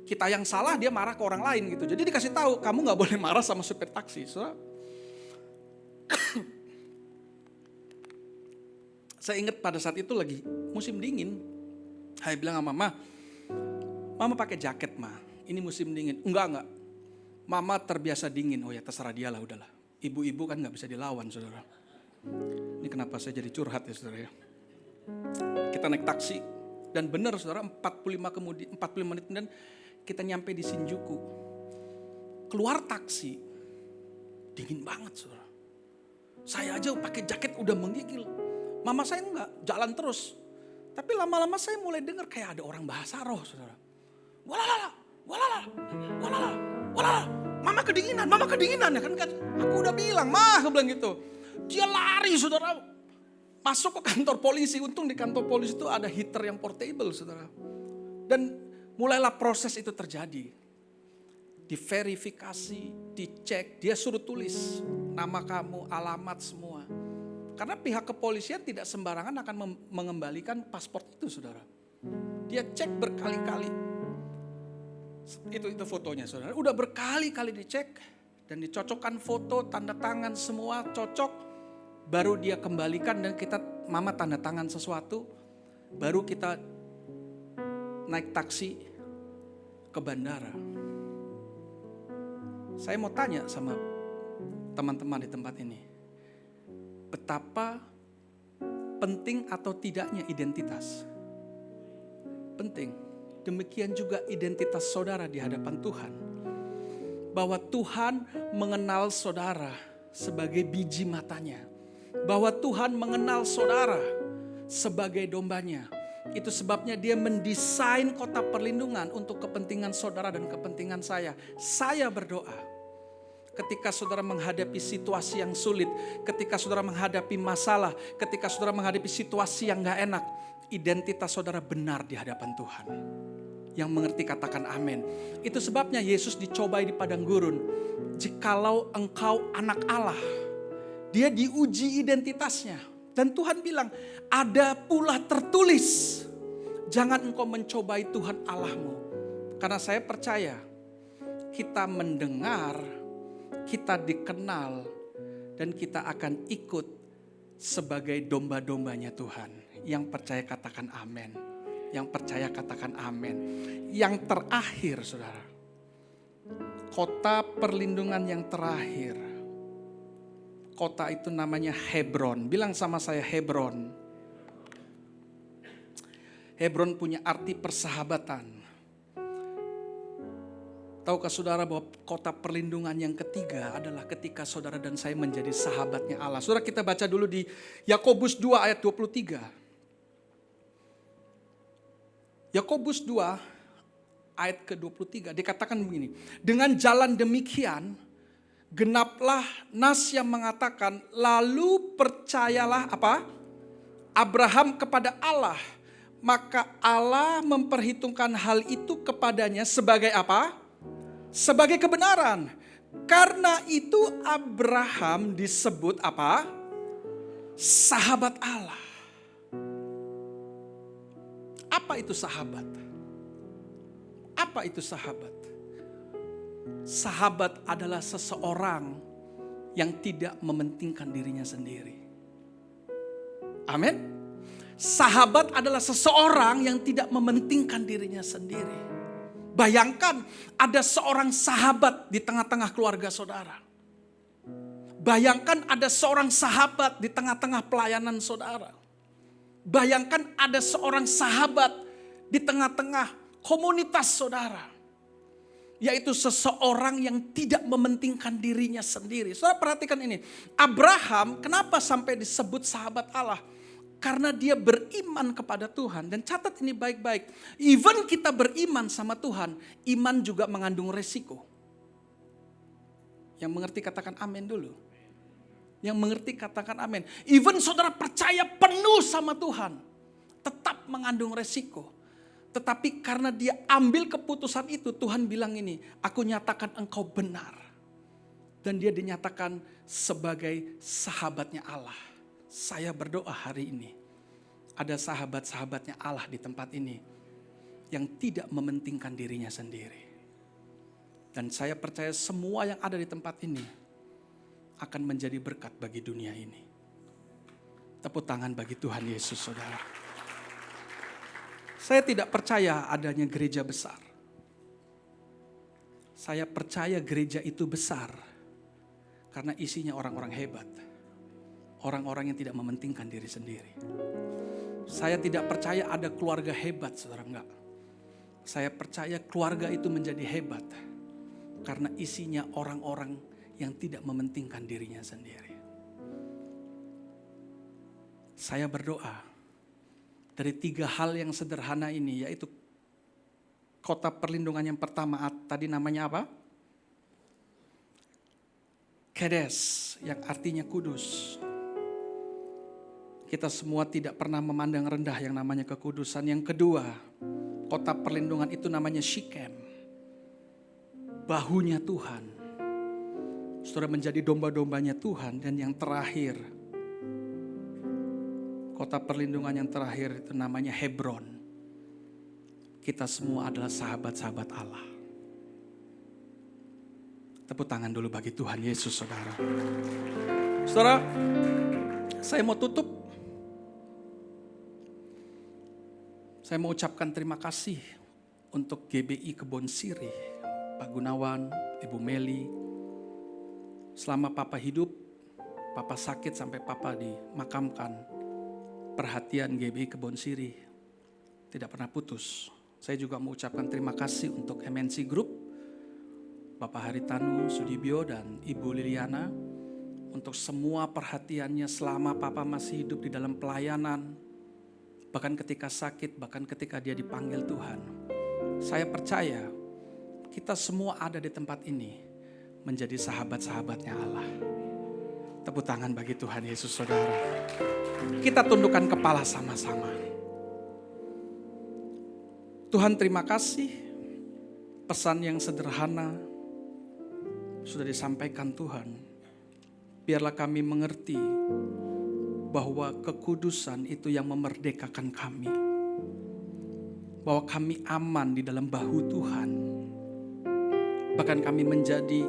Kita yang salah, dia marah ke orang lain gitu. Jadi dikasih tahu, kamu gak boleh marah sama supir taksi, saudara. Saya ingat pada saat itu lagi musim dingin. Saya bilang sama mama pakai jaket, ma. Ini musim dingin. Enggak. Mama terbiasa dingin. Oh ya terserah dia lah, udahlah. Ibu-ibu kan gak bisa dilawan, saudara. Ini kenapa saya jadi curhat ya, saudara ya. Kita naik taksi. Dan benar, saudara, 45 menit kemudian kita nyampe di Shinjuku. Keluar taksi. Dingin banget, saudara. Saya aja pakai jaket udah menggigil. Mama saya enggak, jalan terus. Tapi lama-lama saya mulai dengar kayak ada orang bahasa roh, saudara. Walala, mama kedinginan ya kan, aku udah bilang, aku bilang gitu. Dia lari, saudara, masuk ke kantor polisi. Untung di kantor polisi itu ada heater yang portable, saudara. Dan mulailah proses itu terjadi. Diverifikasi, dicek, dia suruh tulis nama kamu, alamat semua. Karena pihak kepolisian tidak sembarangan akan mengembalikan paspor itu, saudara. Dia cek berkali-kali. Itu fotonya, saudara. Udah berkali-kali dicek dan dicocokkan foto, tanda tangan semua cocok. Baru dia kembalikan dan mama tanda tangan sesuatu. Baru kita naik taksi ke bandara. Saya mau tanya sama teman-teman di tempat ini. Betapa penting atau tidaknya identitas. Penting. Demikian juga identitas saudara di hadapan Tuhan. bahwa Tuhan mengenal saudara sebagai biji matanya. Bahwa Tuhan mengenal saudara sebagai dombanya. Itu sebabnya dia mendesain kota perlindungan untuk kepentingan saudara dan kepentingan saya. Saya berdoa, ketika saudara menghadapi situasi yang sulit, ketika saudara menghadapi masalah, ketika saudara menghadapi situasi yang gak enak, identitas saudara benar di hadapan Tuhan. Yang mengerti katakan amin. Itu sebabnya Yesus dicobai di padang gurun. Jikalau engkau anak Allah, dia diuji identitasnya. Dan Tuhan bilang, ada pula tertulis, jangan engkau mencobai Tuhan Allahmu. Karena saya percaya, kita mendengar, kita dikenal, dan kita akan ikut sebagai domba-dombanya Tuhan. Yang percaya katakan amin. Yang percaya katakan amin. Yang terakhir saudara, kota perlindungan yang terakhir. Kota itu namanya Hebron. Bilang sama saya Hebron. Hebron punya arti persahabatan. Tahukah saudara bahwa kota perlindungan yang ketiga adalah ketika saudara dan saya menjadi sahabatnya Allah. Saudara, kita baca dulu di Yakobus 2 ayat 23. Yakobus 2 ayat ke-23 dikatakan begini. Dengan jalan demikian genaplah nas yang mengatakan, lalu percayalah apa? Abraham kepada Allah. Maka Allah memperhitungkan hal itu kepadanya sebagai apa? Sebagai kebenaran. Karena itu Abraham disebut apa? Sahabat Allah. Apa itu sahabat? Apa itu sahabat? Sahabat adalah seseorang yang tidak mementingkan dirinya sendiri. Amin. Sahabat adalah seseorang yang tidak mementingkan dirinya sendiri. Bayangkan ada seorang sahabat di tengah-tengah keluarga saudara. Bayangkan ada seorang sahabat di tengah-tengah pelayanan saudara. Bayangkan ada seorang sahabat di tengah-tengah komunitas saudara. Yaitu seseorang yang tidak mementingkan dirinya sendiri. Saudara perhatikan ini. Abraham kenapa sampai disebut sahabat Allah? Karena dia beriman kepada Tuhan. Dan catat ini baik-baik. Even kita beriman sama Tuhan, iman juga mengandung resiko. Yang mengerti katakan amin dulu. Yang mengerti katakan amin. Even saudara percaya penuh sama Tuhan, tetap mengandung resiko. Tetapi karena dia ambil keputusan itu, Tuhan bilang ini, aku nyatakan engkau benar. Dan dia dinyatakan sebagai sahabatnya Allah. Saya berdoa hari ini, ada sahabat-sahabatnya Allah di tempat ini yang tidak mementingkan dirinya sendiri. Dan saya percaya semua yang ada di tempat ini akan menjadi berkat bagi dunia ini. Tepuk tangan bagi Tuhan Yesus, saudara. Saya tidak percaya adanya gereja besar. Saya percaya gereja itu besar karena isinya orang-orang hebat. Orang-orang yang tidak mementingkan diri sendiri. Saya tidak percaya ada keluarga hebat, saudara, enggak. Saya percaya keluarga itu menjadi hebat karena isinya orang-orang yang tidak mementingkan dirinya sendiri. Saya berdoa dari 3 hal yang sederhana ini, yaitu kota perlindungan yang pertama tadi namanya apa? Kedes, yang artinya kudus. Kita semua tidak pernah memandang rendah yang namanya kekudusan. Yang kedua, kota perlindungan itu namanya Shikem. Bahunya Tuhan. Saudara menjadi domba-dombanya Tuhan. Dan yang terakhir, kota perlindungan yang terakhir itu namanya Hebron. Kita semua adalah sahabat-sahabat Allah. Tepuk tangan dulu bagi Tuhan Yesus, saudara. Saudara, saya mau tutup. Saya mau ucapkan terima kasih untuk GBI Kebon Sirih, Pak Gunawan, Ibu Meli. Selama Papa hidup, Papa sakit sampai Papa dimakamkan. Perhatian GBI Kebon Sirih tidak pernah putus. Saya juga mau ucapkan terima kasih untuk MNC Group Bapak Haritanu Sudibyo dan Ibu Liliana, untuk semua perhatiannya selama Papa masih hidup di dalam pelayanan, bahkan ketika sakit, bahkan ketika dia dipanggil Tuhan. Saya percaya kita semua ada di tempat ini menjadi sahabat-sahabatnya Allah. Tepuk tangan bagi Tuhan Yesus, saudara. Kita tundukkan kepala sama-sama. Tuhan, terima kasih. Pesan yang sederhana sudah disampaikan Tuhan. Biarlah kami mengerti bahwa kekudusan itu yang memerdekakan kami. Bahwa kami aman di dalam bahu Tuhan. Bahkan kami menjadi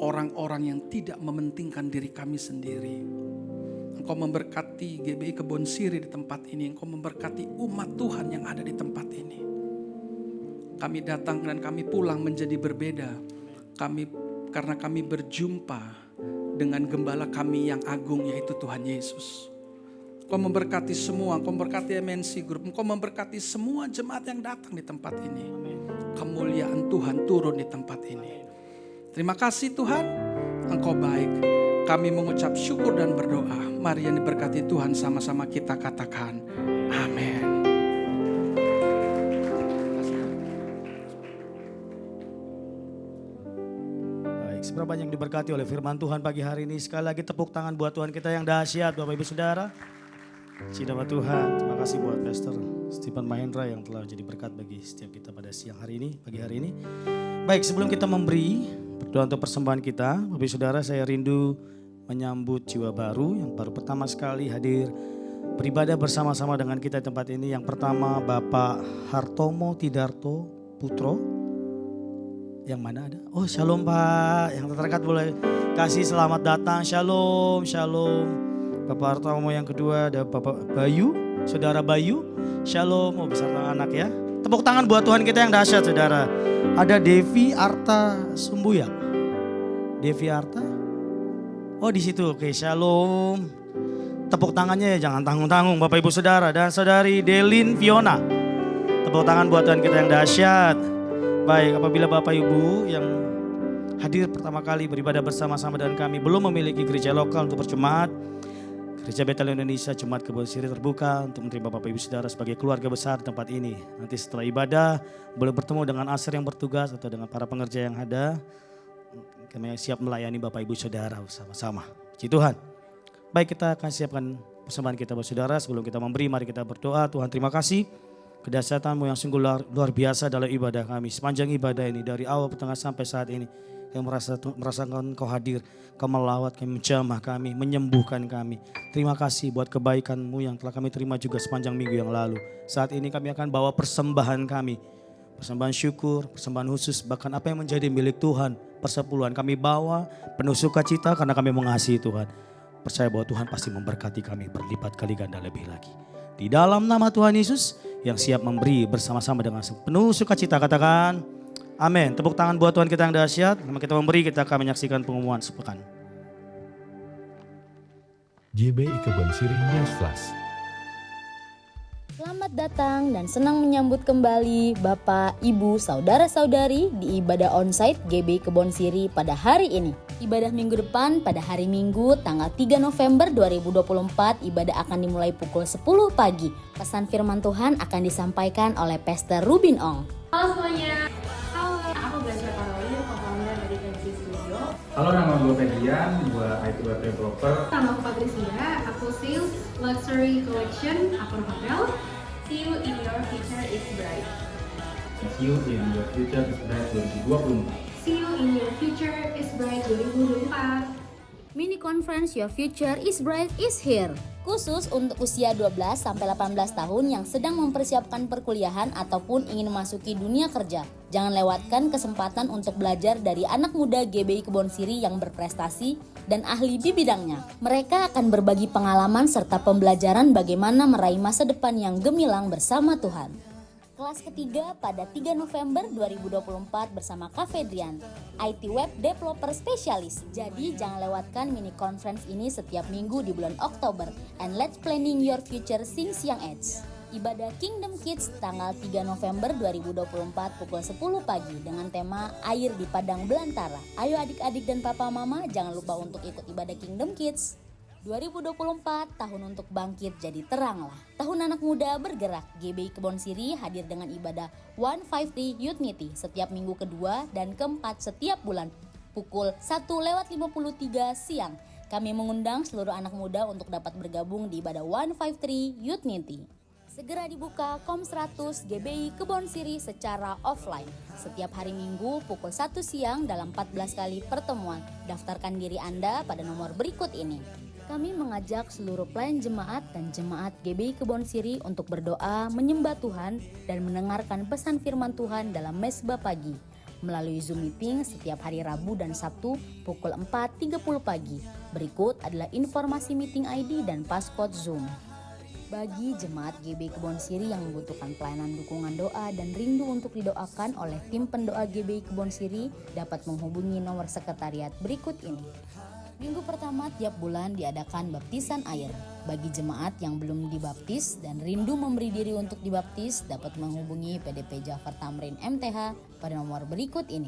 orang-orang yang tidak mementingkan diri kami sendiri. Engkau memberkati GBI Kebon Siri di tempat ini. Engkau memberkati umat Tuhan yang ada di tempat ini. Kami datang dan kami pulang menjadi berbeda. Karena kami berjumpa dengan gembala kami yang agung, yaitu Tuhan Yesus. Engkau memberkati semua, Engkau memberkati MNC Group, Engkau memberkati semua jemaat yang datang di tempat ini. Kemuliaan Tuhan turun di tempat ini. Terima kasih Tuhan, Engkau baik. Kami mengucap syukur dan berdoa. Mari yang diberkati Tuhan sama-sama kita katakan amin. Seberapa banyak diberkati oleh firman Tuhan pagi hari ini. Sekali lagi tepuk tangan buat Tuhan kita yang dahsyat, Bapak Ibu Saudara. Cinta Tuhan, terima kasih buat Pastor Stephen Mahendra yang telah jadi berkat bagi setiap kita pada siang hari ini, pagi hari ini. Baik, sebelum kita memberi berdoa untuk persembahan kita, Bapak Ibu Saudara, saya rindu menyambut jiwa baru yang baru pertama sekali hadir beribadah bersama-sama dengan kita di tempat ini. Yang pertama Bapak Hartomo Tidarto Putro. Yang mana ada? Oh, shalom Pak. Yang terdekat boleh kasih selamat datang. Shalom, shalom. Bapak Hartomo yang kedua ada Bapak Bayu, Saudara Bayu. Shalom, oh beserta anak ya. Tepuk tangan buat Tuhan kita yang dahsyat, Saudara. Ada Devi Arta Sumbuyak. Devi Arta? Oh di situ, oke, shalom. Tepuk tangannya ya, jangan tanggung-tanggung Bapak Ibu Saudara. Dan Saudari Delin Fiona. Tepuk tangan buat Tuhan kita yang dahsyat. Baik, apabila Bapak Ibu yang hadir pertama kali beribadah bersama-sama dengan kami belum memiliki gereja lokal untuk berjemaat, Gereja Betel Indonesia Jemaat Kebon Siri terbuka untuk menerima Bapak Ibu Saudara sebagai keluarga besar di tempat ini. Nanti setelah ibadah boleh bertemu dengan asir yang bertugas atau dengan para pengerja yang ada. Kami siap melayani Bapak Ibu Saudara bersama-sama. Puji Tuhan. Baik, kita akan siapkan persembahan kita Bapak Saudara. Sebelum kita memberi, mari kita berdoa. Tuhan, terima kasih. Kedahsyatanmu yang sungguh luar biasa dalam ibadah kami. Sepanjang ibadah ini dari awal pertengahan sampai saat ini. Kami merasakan Kau hadir. Kau melawat kami, menjamah kami, menyembuhkan kami. Terima kasih buat kebaikan-Mu yang telah kami terima juga sepanjang minggu yang lalu. Saat ini kami akan bawa persembahan kami. Persembahan syukur, persembahan khusus, bahkan apa yang menjadi milik Tuhan. Persepuluhan kami bawa penuh sukacita karena kami mengasihi Tuhan. Percaya bahwa Tuhan pasti memberkati kami berlipat kali ganda lebih lagi. Di dalam nama Tuhan Yesus yang siap memberi bersama-sama dengan penuh sukacita, katakan amin. Tepuk tangan buat Tuhan kita yang dahsyat. Nama kita memberi, kita akan menyaksikan pengumuman sepekan. GBI Kebon Siri News Flash. Selamat datang dan senang menyambut kembali Bapak, Ibu, Saudara-saudari di ibadah onsite GBI Kebon Siri pada hari ini. Ibadah minggu depan pada hari Minggu tanggal 3 November 2024 ibadah akan dimulai pukul 10 pagi. Pesan firman Tuhan akan disampaikan oleh Pastor Rubin Ong. Halo semuanya, aku Gracia Karolin, co-founder dari Fancy Studio. Halo, nama gue Fedian, gue IT web developer. Nama aku Patricia, aku sales luxury collection Accor Hotel. See you in your future is bright. See you in your future is bright 2024. See you in your future is bright 2024. Mini Conference Your Future is Bright is here. Khusus untuk usia 12 sampai 18 tahun yang sedang mempersiapkan perkuliahan ataupun ingin memasuki dunia kerja. Jangan lewatkan kesempatan untuk belajar dari anak muda GBI Kebon Siri yang berprestasi dan ahli di bidangnya. Mereka akan berbagi pengalaman serta pembelajaran bagaimana meraih masa depan yang gemilang bersama Tuhan. Kelas ketiga pada 3 November 2024 bersama Kak Fedrian, IT Web Developer Spesialis. Jadi jangan lewatkan mini conference ini setiap minggu di bulan Oktober. And let's planning your future since young age. ibadah Kingdom Kids tanggal 3 November 2024 pukul 10 pagi dengan tema Air di Padang Belantara. Ayo adik-adik dan papa mama jangan lupa untuk ikut ibadah Kingdom Kids. 2024 tahun untuk bangkit jadi terang lah. Tahun anak muda bergerak. GBI Kebon Siri hadir dengan ibadah 153 Youth Meeting setiap minggu kedua dan keempat setiap bulan pukul 1:53 siang. Kami mengundang seluruh anak muda untuk dapat bergabung di ibadah 153 Youth Meeting. Segera dibuka Kom 100 GBI Kebon Siri secara offline. Setiap hari Minggu pukul 1 siang dalam 14 kali pertemuan. Daftarkan diri Anda pada nomor berikut ini. Kami mengajak seluruh pelayan jemaat dan jemaat GBI Kebon Siri untuk berdoa, menyembah Tuhan, dan mendengarkan pesan firman Tuhan dalam mesbah pagi melalui Zoom meeting setiap hari Rabu dan Sabtu pukul 4.30 pagi. Berikut adalah informasi meeting ID dan passcode Zoom. Bagi jemaat GBI Kebon Siri yang membutuhkan pelayanan dukungan doa dan rindu untuk didoakan oleh tim pendoa GBI Kebon Siri dapat menghubungi nomor sekretariat berikut ini. Minggu pertama tiap bulan diadakan baptisan air. Bagi jemaat yang belum dibaptis dan rindu memberi diri untuk dibaptis dapat menghubungi PDP Jafar Tamrin MTH pada nomor berikut ini.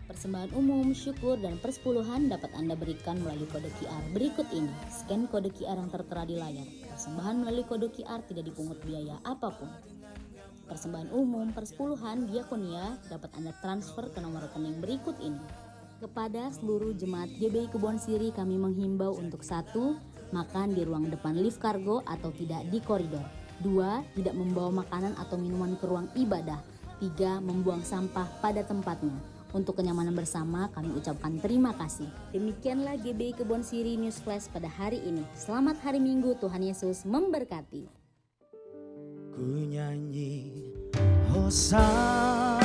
Persembahan umum, syukur, dan persepuluhan dapat Anda berikan melalui kode QR berikut ini. Scan kode QR yang tertera di layar. Persembahan melalui kode QR tidak dipungut biaya apapun. Persembahan umum, persepuluhan, diakonia dapat Anda transfer ke nomor rekening berikut ini. Kepada seluruh jemaat GBI Kebon Siri kami menghimbau untuk 1. Makan di ruang depan lift kargo atau tidak di koridor. 2. Tidak membawa makanan atau minuman ke ruang ibadah. 3. Membuang sampah pada tempatnya. Untuk kenyamanan bersama kami ucapkan terima kasih. Demikianlah GBI Kebon Siri News Flash pada hari ini. Selamat hari Minggu, Tuhan Yesus memberkati. Ku nyanyi Hosana.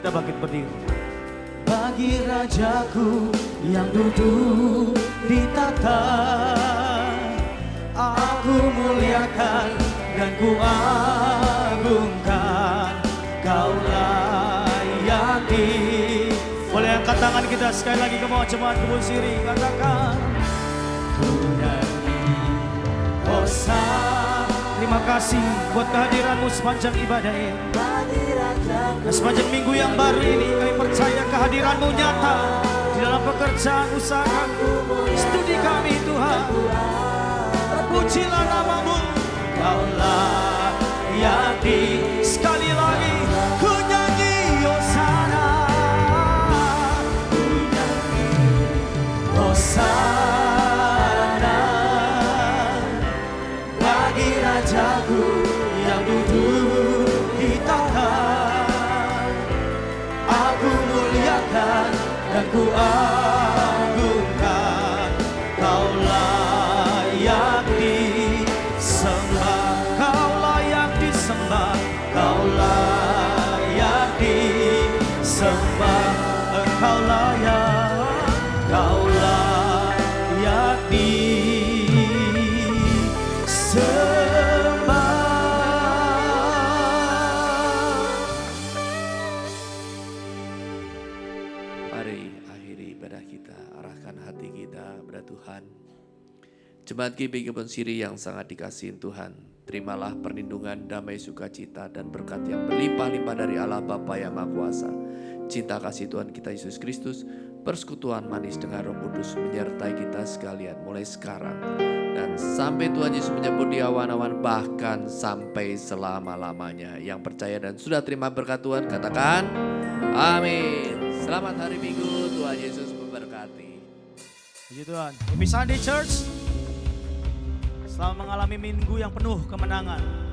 Kita bangkit berdiri. Bagi Rajaku yang duduk di tata, aku muliakan dan ku agungkan. Kaulah boleh angkat tangan kita sekali lagi ke bawah jemaat Kebon Siri. Katakan ku nyanyi Hosana. Terima kasih buat kehadiranmu sepanjang ibadah ini. Dan sepanjang minggu yang baru ini kami percaya kehadiranmu nyata di dalam pekerjaan usaha kami, studi kami Tuhan. Terpujilah namamu. Kaulah yang di sekali lagi ku nyanyi Hosana. Hosana bagi Rajaku yang duduk di tahta. Aku muliakan dan ku agungkan. Kau layak disembah, kau layak disembah, kau layak disembah, engkau layak, kau layak disembah. Mari akhiri ibadah kita, arahkan hati kita kepada Tuhan. Jemaat GBI Kebon Siri yang sangat dikasihi Tuhan, terimalah perlindungan, damai, sukacita, dan berkat yang berlimpah-limpah dari Allah Bapa yang Maha Kuasa. Cinta kasih Tuhan kita Yesus Kristus, persekutuan manis dengan Roh Kudus menyertai kita sekalian mulai sekarang dan sampai Tuhan Yesus menyebut di awan-awan, bahkan sampai selama-lamanya. Yang percaya dan sudah terima berkat Tuhan katakan amin. Selamat hari Minggu, Tuhan Yesus memberkati. Puji Tuhan. Happy Sunday Church. Selamat mengalami minggu yang penuh kemenangan.